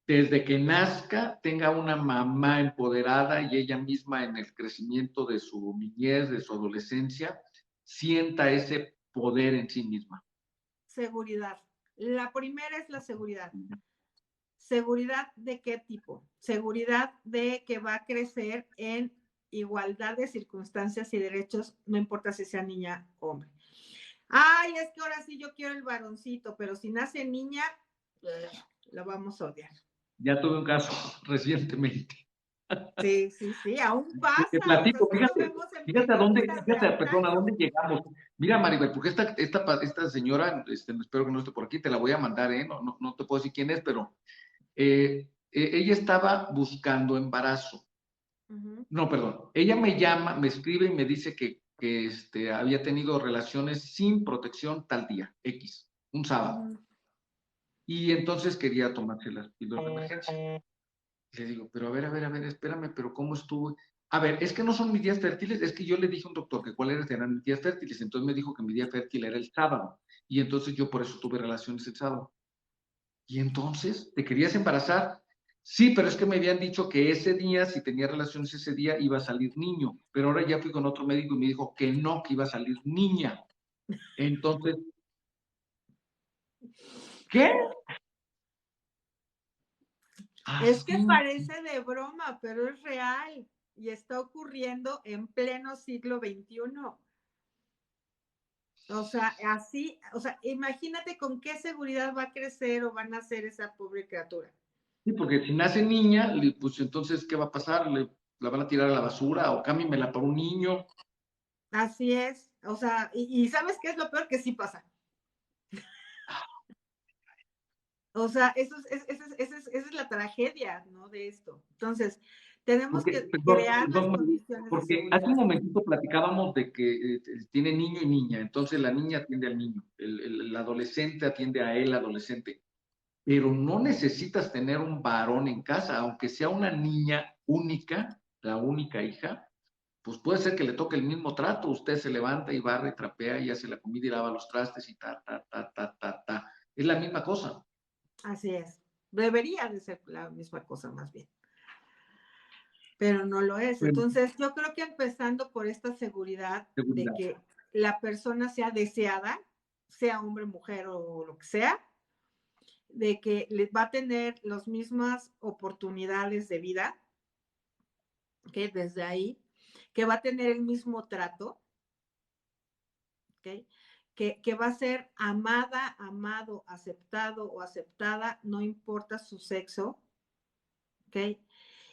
desde que nazca, tenga una mamá empoderada y ella misma en el crecimiento de su niñez, de su adolescencia, sienta ese poder en sí misma? Seguridad. La primera es la seguridad. ¿Seguridad de qué tipo? Seguridad de que va a crecer en igualdad de circunstancias y derechos, no importa si sea niña o hombre. Ay, es que ahora sí yo quiero el varoncito, pero si nace niña, lo vamos a odiar. Ya tuve un caso recientemente. Sí, sí, sí, aún Te pasa, o sea, platico, sí lo vemos en fíjate a dónde, películas de fíjate, perdón, a dónde antaño. llegamos. Mira, Maribel, porque esta señora, espero que no esté por aquí, te la voy a mandar, no te puedo decir quién es, pero ella estaba buscando embarazo. No, perdón, ella me llama, me escribe y me dice que había tenido relaciones sin protección tal día, X, un sábado. y entonces quería tomarse las píldoras de emergencia. Le digo, pero a ver, espérame, pero ¿cómo estuvo? A ver, es que no son mis días fértiles, es que yo le dije a un doctor que cuáles eran mis días fértiles, entonces me dijo que mi día fértil era el sábado, y entonces yo por eso tuve relaciones el sábado. Y entonces, ¿te querías embarazar? Sí, pero es que me habían dicho que ese día, si tenía relaciones ese día, iba a salir niño, pero ahora ya fui con otro médico y me dijo que no, que iba a salir niña. Entonces, ¿qué? Es que Así. parece de broma, pero es real y está ocurriendo en pleno siglo XXI. O sea, así, o sea, imagínate con qué seguridad va a crecer o van a nacer esa pobre criatura. Sí, porque si nace niña, pues entonces, ¿qué va a pasar? ¿La van a tirar a la basura o cámbiamela para un niño? Así es. O sea, y ¿sabes qué es lo peor? Que sí pasa. O sea, esa es la tragedia, ¿no? De esto. Entonces, tenemos Porque, que perdón, crear las perdón, condiciones de porque hace un seguridad. momentito platicábamos de que tiene niño y niña, entonces la niña atiende al niño, el adolescente atiende a él, adolescente. Pero no necesitas tener un varón en casa, aunque sea una niña única, la única hija, pues puede ser que le toque el mismo trato. Usted se levanta y barre, trapea y hace la comida y lava los trastes y ta. Es la misma cosa. Así es. Debería de ser la misma cosa más bien, pero no lo es. Bueno, Entonces, yo creo que empezando por esta seguridad de seguridad. que la persona sea deseada, sea hombre, mujer o lo que sea, de que les va a tener las mismas oportunidades de vida, ¿okay? Desde ahí, que va a tener el mismo trato, ¿okay? Que va a ser amada, amado, aceptado o aceptada, no importa su sexo, ¿okay?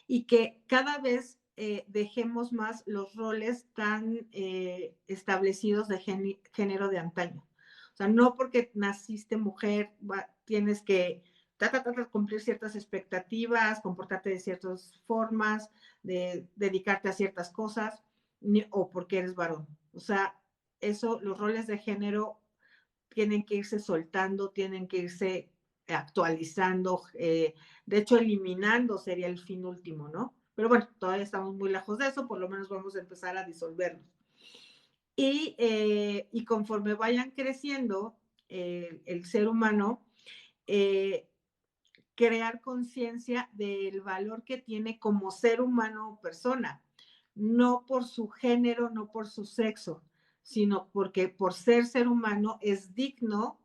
Y que cada vez dejemos más los roles tan establecidos de género de antaño. O sea, no porque naciste mujer tienes que cumplir ciertas expectativas, comportarte de ciertas formas, de dedicarte a ciertas cosas, o porque eres varón. O sea, eso, los roles de género tienen que irse soltando, tienen que irse actualizando, de hecho eliminando sería el fin último, ¿no? Pero bueno, todavía estamos muy lejos de eso, por lo menos vamos a empezar a disolverlos. Y conforme vayan creciendo el ser humano, crear conciencia del valor que tiene como ser humano o persona, no por su género, no por su sexo, sino porque por ser humano es digno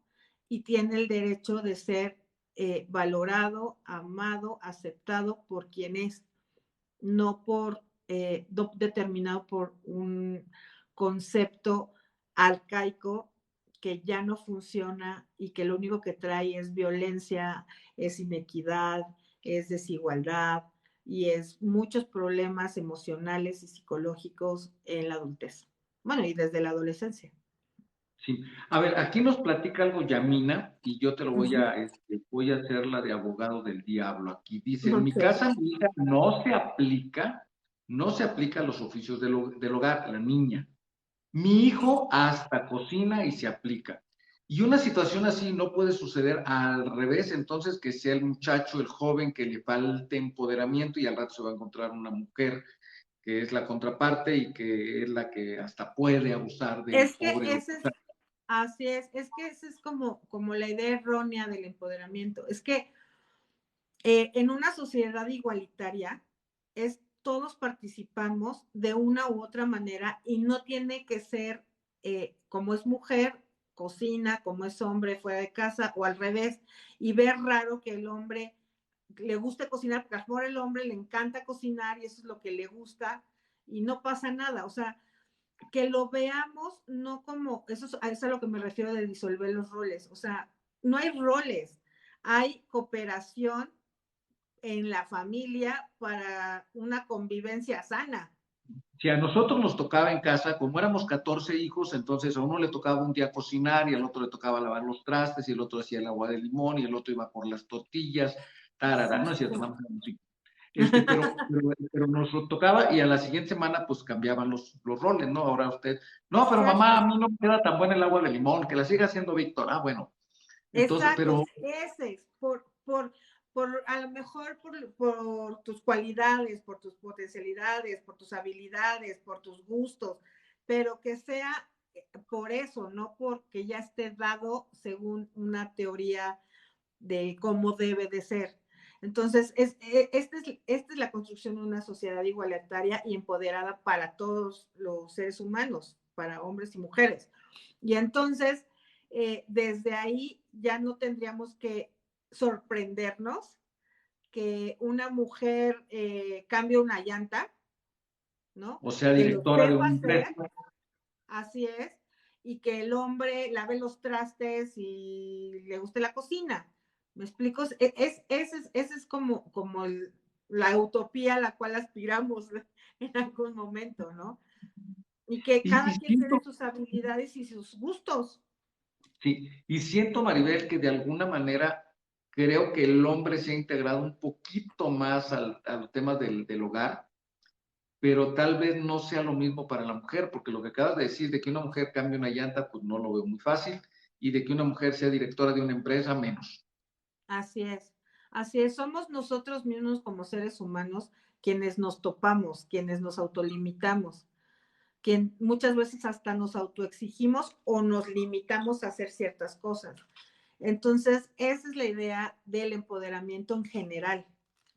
y tiene el derecho de ser valorado, amado, aceptado por quien es, no por determinado por un concepto arcaico que ya no funciona y que lo único que trae es violencia, es inequidad, es desigualdad y es muchos problemas emocionales y psicológicos en la adultez. Bueno, y desde la adolescencia. Sí. A ver, aquí nos platica algo Yamina y yo te lo voy a hacer la de abogado del diablo. Aquí dice, en mi Ok. casa mi hija no se aplica a los oficios del hogar, la niña. Mi hijo hasta cocina y se aplica. Y una situación así no puede suceder al revés, entonces que sea el muchacho, el joven, que le falte empoderamiento y al rato se va a encontrar una mujer que es la contraparte y que es la que hasta puede abusar del Es que pobre. ese es, así es que esa es como la idea errónea del empoderamiento. Es que en una sociedad igualitaria, todos participamos de una u otra manera y no tiene que ser como es mujer, cocina, como es hombre, fuera de casa o al revés, y ver raro que el hombre le guste cocinar, porque a lo mejor el hombre le encanta cocinar y eso es lo que le gusta y no pasa nada. O sea, que lo veamos no como, eso es a lo que me refiero de disolver los roles. O sea, no hay roles, hay cooperación en la familia para una convivencia sana. Si a nosotros nos tocaba en casa, como éramos 14 hijos, entonces a uno le tocaba un día cocinar y al otro le tocaba lavar los trastes y el otro hacía el agua de limón y el otro iba por las tortillas, tarara, no es cierto, vamos a música. Pero nos lo tocaba y a la siguiente semana pues cambiaban los roles, ¿no? Ahora usted, no, pero mamá, a Exacto. mí no me queda tan buena el agua de limón, que la siga haciendo Víctor. Ah, bueno, Entonces, Exacto, pero ese es, a lo mejor por tus cualidades, por tus potencialidades, por tus habilidades, por tus gustos, pero que sea por eso, no porque ya esté dado según una teoría de cómo debe de ser. Entonces, esta es la construcción de una sociedad igualitaria y empoderada para todos los seres humanos, para hombres y mujeres. Y entonces, desde ahí ya no tendríamos que sorprendernos que una mujer cambie una llanta, ¿no? o sea, Que lo directora de sepa una hacer, empresa. así es, y que el hombre lave los trastes y le guste la cocina. ¿Me explico? Ese es como la utopía a la cual aspiramos en algún momento, ¿no? Y que Y cada quien tiene siento, sus habilidades y sus gustos. sí, y siento, Maribel, que de alguna manera creo que el hombre se ha integrado un poquito más a los temas del hogar, pero tal vez no sea lo mismo para la mujer, porque lo que acabas de decir de que una mujer cambie una llanta, pues no lo veo muy fácil, y de que una mujer sea directora de una empresa, menos. Así es, así es. Somos nosotros mismos como seres humanos quienes nos topamos, quienes nos autolimitamos, quien muchas veces hasta nos autoexigimos o nos limitamos a hacer ciertas cosas. Entonces, esa es la idea del empoderamiento en general,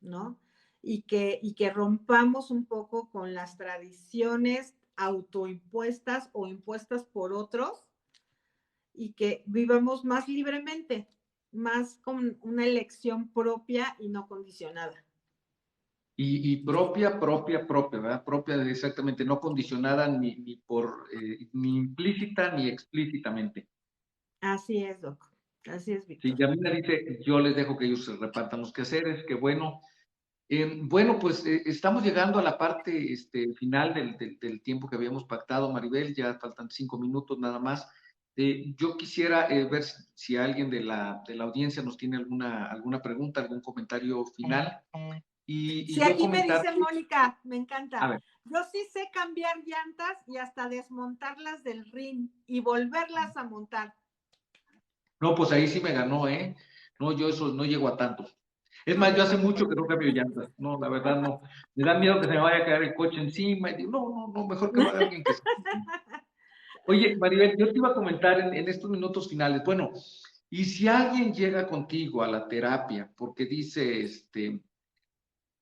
¿no? Y que rompamos un poco con las tradiciones autoimpuestas o impuestas por otros y que vivamos más libremente, más con una elección propia y no condicionada. Y propia, ¿verdad? Propia exactamente, no condicionada ni implícita ni explícitamente. Así es, Doc. Así es, Sí, Víctor. Yamila dice, yo les dejo que ellos se repartan los quehaceres, que bueno. Bueno, pues estamos llegando a la parte final del tiempo que habíamos pactado, Maribel, ya faltan 5 minutos nada más. Yo quisiera ver si alguien de la audiencia nos tiene alguna pregunta, algún comentario final. Y Sí, yo aquí me comentar, dice Mónica, me a encanta. ver, Yo sí sé cambiar llantas y hasta desmontarlas del ring y volverlas a montar. no, pues ahí sí me ganó, ¿eh? No, yo eso no llego a tanto. Es No, más, yo yo hace mucho tampoco. que no cambio llantas. No, la verdad no. Me da miedo que se me vaya a caer el coche encima. Y digo, no, mejor que lo haga alguien que se... Oye, Maribel, yo te iba a comentar en estos minutos finales. Bueno, y si alguien llega contigo a la terapia porque dice,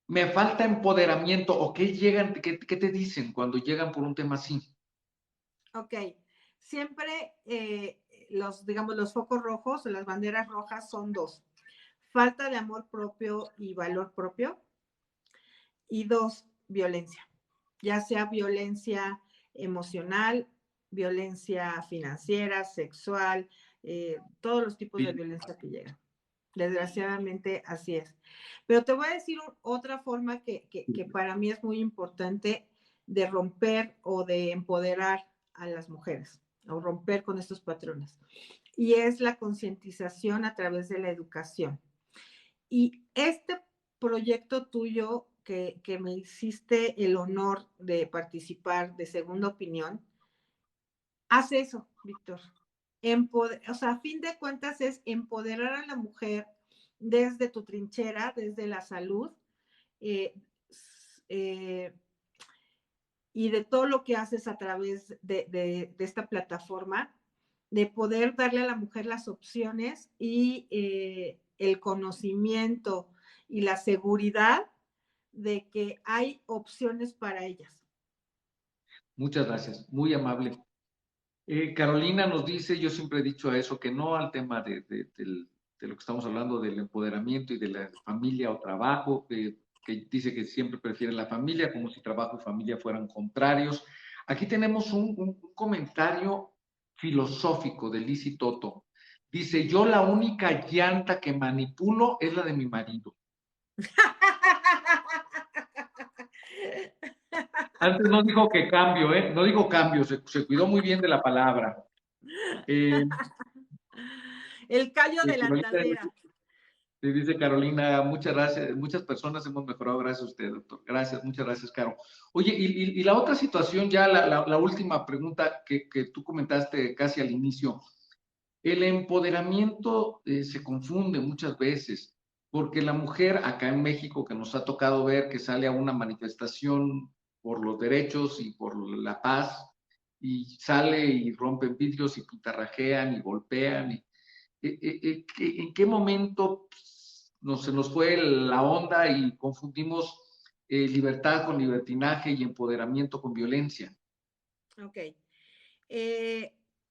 me falta empoderamiento, o qué te dicen cuando llegan por un tema así? Ok, siempre digamos, los focos rojos o las banderas rojas son dos. Falta de amor propio y valor propio. Y dos, violencia. Ya sea violencia emocional, violencia financiera, sexual, todos los tipos de Sí. violencia que llegan. Desgraciadamente así es. Pero te voy a decir otra forma que para mí es muy importante de romper o de empoderar a las mujeres, o romper con estos patrones. Y es la concientización a través de la educación. Y este proyecto tuyo que me hiciste el honor de participar de Segunda Opinión, hace eso, Víctor. O sea, a fin de cuentas es empoderar a la mujer desde tu trinchera, desde la salud, eh, eh, y de todo lo que haces a través de esta plataforma, de poder darle a la mujer las opciones y el conocimiento y la seguridad de que hay opciones para ellas. Muchas gracias, muy amable. Carolina nos dice, yo siempre he dicho a eso, que no al tema de lo que estamos hablando del empoderamiento y de la familia o trabajo, que dice que siempre prefiere la familia, como si trabajo y familia fueran contrarios. Aquí tenemos un comentario filosófico de Lizzy Toto. Dice, yo la única llanta que manipulo es la de mi marido. Antes no dijo que cambio, ¿eh? No dijo cambio, se cuidó muy bien de la palabra. Eh, El callo de la Carolina andadera. dice Carolina, muchas gracias, muchas personas hemos mejorado gracias a usted, doctor. Gracias, muchas gracias, Caro. Oye, y la otra situación, ya la última pregunta que tú comentaste casi al inicio, El empoderamiento se confunde muchas veces, porque la mujer acá en México, que nos ha tocado ver que sale a una manifestación por los derechos y por la paz, y sale y rompen vidrios y pintarrajean y golpean. ¿En qué momento se nos fue la onda y confundimos libertad con libertinaje y empoderamiento con violencia? Ok.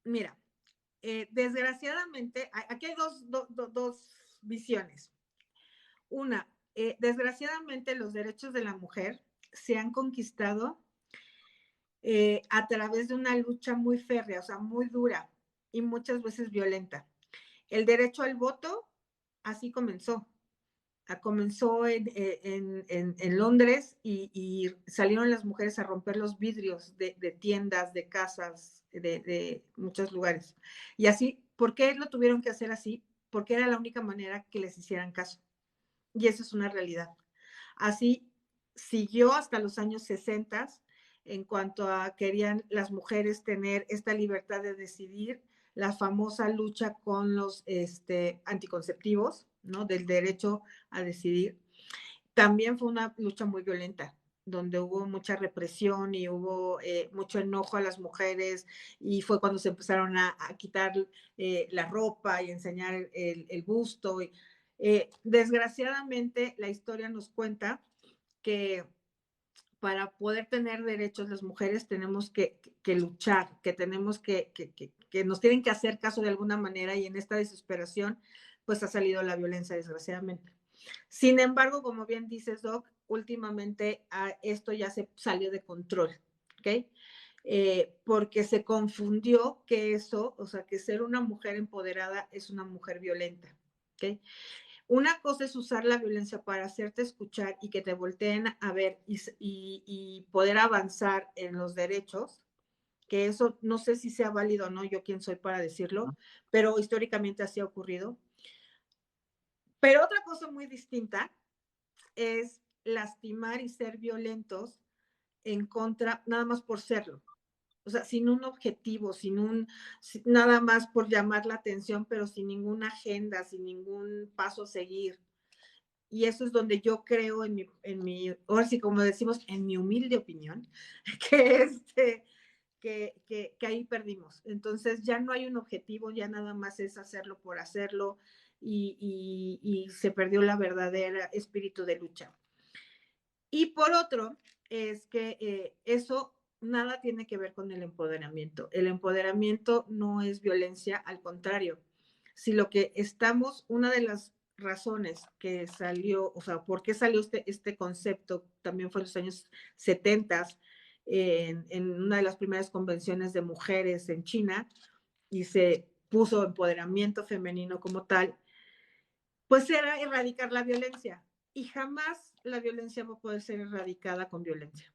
Mira, desgraciadamente, aquí hay dos visiones. Una, desgraciadamente los derechos de la mujer se han conquistado a través de una lucha muy férrea, o sea, muy dura y muchas veces violenta. El derecho al voto así comenzó. Comenzó en Londres y salieron las mujeres a romper los vidrios de tiendas, de casas, de muchos lugares. Y así, ¿por qué lo tuvieron que hacer así? Porque era la única manera que les hicieran caso. Y eso es una realidad. Así siguió hasta los años 60 en cuanto a querían las mujeres tener esta libertad de decidir, la famosa lucha con los anticonceptivos, ¿no? Del derecho a decidir. También fue una lucha muy violenta, donde hubo mucha represión y hubo mucho enojo a las mujeres, y fue cuando se empezaron a quitar la ropa y enseñar el busto. Desgraciadamente, la historia nos cuenta que para poder tener derechos las mujeres tenemos que luchar, que tenemos que nos tienen que hacer caso de alguna manera, y en esta desesperación pues ha salido la violencia, desgraciadamente. Sin embargo, como bien dices, Doc, últimamente esto ya se salió de control, ¿ok? Porque se confundió que eso, o sea, que ser una mujer empoderada es una mujer violenta, ¿ok? Una cosa es usar la violencia para hacerte escuchar y que te volteen a ver y poder avanzar en los derechos, que eso no sé si sea válido o no, yo quién soy para decirlo, pero históricamente así ha ocurrido. Pero otra cosa muy distinta es lastimar y ser violentos en contra, nada más por serlo. O sea, sin un objetivo, nada más por llamar la atención, pero sin ninguna agenda, sin ningún paso a seguir. Y eso es donde yo creo ahora sí, como decimos, en mi humilde opinión, que ahí perdimos. Entonces ya no hay un objetivo, ya nada más es hacerlo por hacerlo, y se perdió la verdadera espíritu de lucha. Y por otro, es que eso nada tiene que ver con el empoderamiento. El empoderamiento no es violencia, al contrario. Si lo que estamos, una de las razones que salió, o sea, por qué salió este concepto, también fue en los años 70, en una de las primeras convenciones de mujeres en China, y se puso empoderamiento femenino como tal, pues era erradicar la violencia. Y jamás la violencia va a poder ser erradicada con violencia.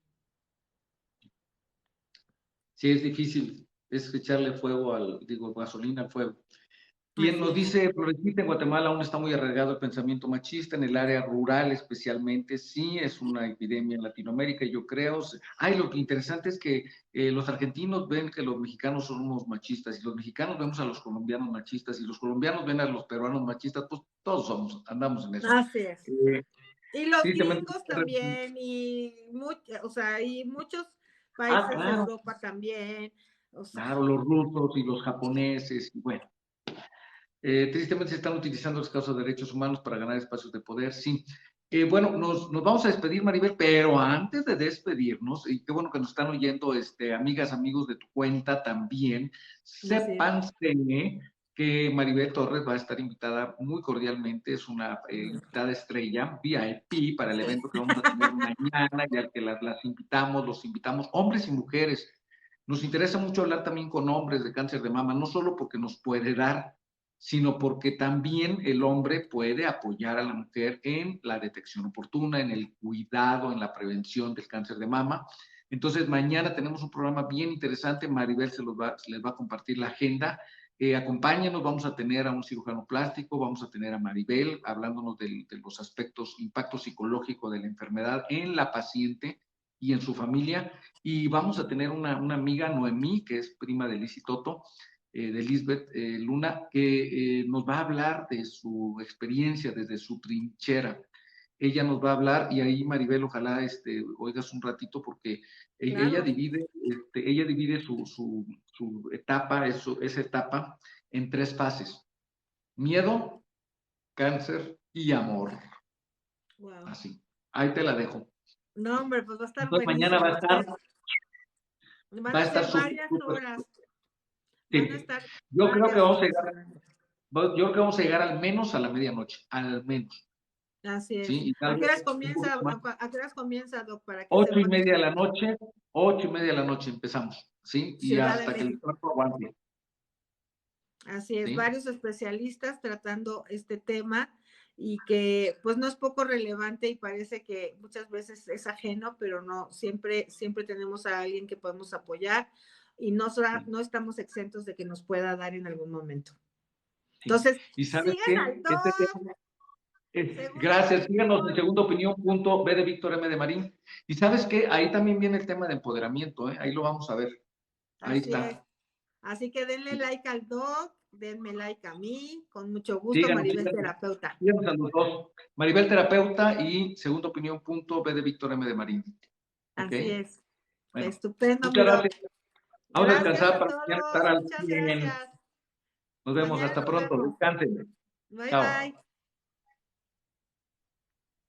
Sí, es difícil, es echarle gasolina al fuego. Bien, nos dice Florecita, en Guatemala aún está muy arraigado el pensamiento machista, en el área rural especialmente, sí, es una epidemia en Latinoamérica, yo creo. Lo que interesante es que los argentinos ven que los mexicanos son unos machistas, y los mexicanos vemos a los colombianos machistas, y los colombianos ven a los peruanos machistas, pues todos andamos en eso. Así es. Y los Tristemente, gringos también, o sea, y muchos países de claro, Europa también. O sea, claro, los rusos y los japoneses, y bueno. Tristemente se están utilizando los casos de derechos humanos para ganar espacios de poder, sí. Bueno, nos vamos a despedir, Maribel, pero antes de despedirnos, y qué bueno que nos están oyendo, amigas, amigos de tu cuenta también, sépanse que Maribel Torres va a estar invitada muy cordialmente, es una invitada estrella, VIP, para el evento que vamos a tener mañana, ya que los invitamos, hombres y mujeres. Nos interesa mucho hablar también con hombres de cáncer de mama, no solo porque nos puede dar, sino porque también el hombre puede apoyar a la mujer en la detección oportuna, en el cuidado, en la prevención del cáncer de mama. Entonces, mañana tenemos un programa bien interesante. Maribel les va a compartir la agenda. Acompáñenos, vamos a tener a un cirujano plástico, vamos a tener a Maribel hablándonos de los aspectos, impacto psicológico de la enfermedad en la paciente y en su familia. Y vamos a tener una amiga, Noemí, que es prima de Liz y Toto, de Lisbeth Luna, que nos va a hablar de su experiencia desde su trinchera. Ella nos va a hablar, y ahí Maribel, ojalá oigas un ratito, porque Claro. ella divide su etapa, esa etapa, en 3 fases: miedo, cáncer y amor. Wow. Así, ahí te la dejo. No, hombre, pues va a estar Entonces buenísimo. mañana Van va a a estar ser súper, varias súper. horas. Sí. Van a estar Yo creo que varias vamos a horas llegar, hablando. yo creo que vamos a llegar al menos a la medianoche, al menos. Así es. ¿Sí? Y tal ¿A qué vez horas un comienza, poquito más. a qué horas comienza, Doc, para que 8:30 sepan? de la noche, 8:30 de la noche empezamos, ¿sí? Y Ciudad de hasta que el México. cuerpo aguante. Así es, ¿Sí? varios especialistas tratando este tema y que pues no es poco relevante y parece que muchas veces es ajeno, pero no, siempre tenemos a alguien que podemos apoyar y no estamos exentos de que nos pueda dar en algún momento. Sí. Entonces, ¿Y sabes sigan qué? al Este Doc. tema, Segunda gracias, síganos en opinión. Segunda Opinión, B de Víctor, M de Marín. Y sabes qué, ahí también viene el tema de empoderamiento, ahí lo vamos a ver. Ahí Así es. está. Así que denle like al Doc, denme like a mí, con mucho gusto, Síganos, Maribel Terapeuta. síganos a los dos. Maribel Terapeuta y Segunda Opinión, B de Víctor, M de Marín. ¿Ok? Así es. Bueno, Estupendo, mi muchas Doc. gracias. Vamos a Gracias descansar a para mañana estar todos, al muchas 100. gracias. Nos vemos, Mañana hasta nos pronto. vemos. Descansen. Bye, Chao. bye.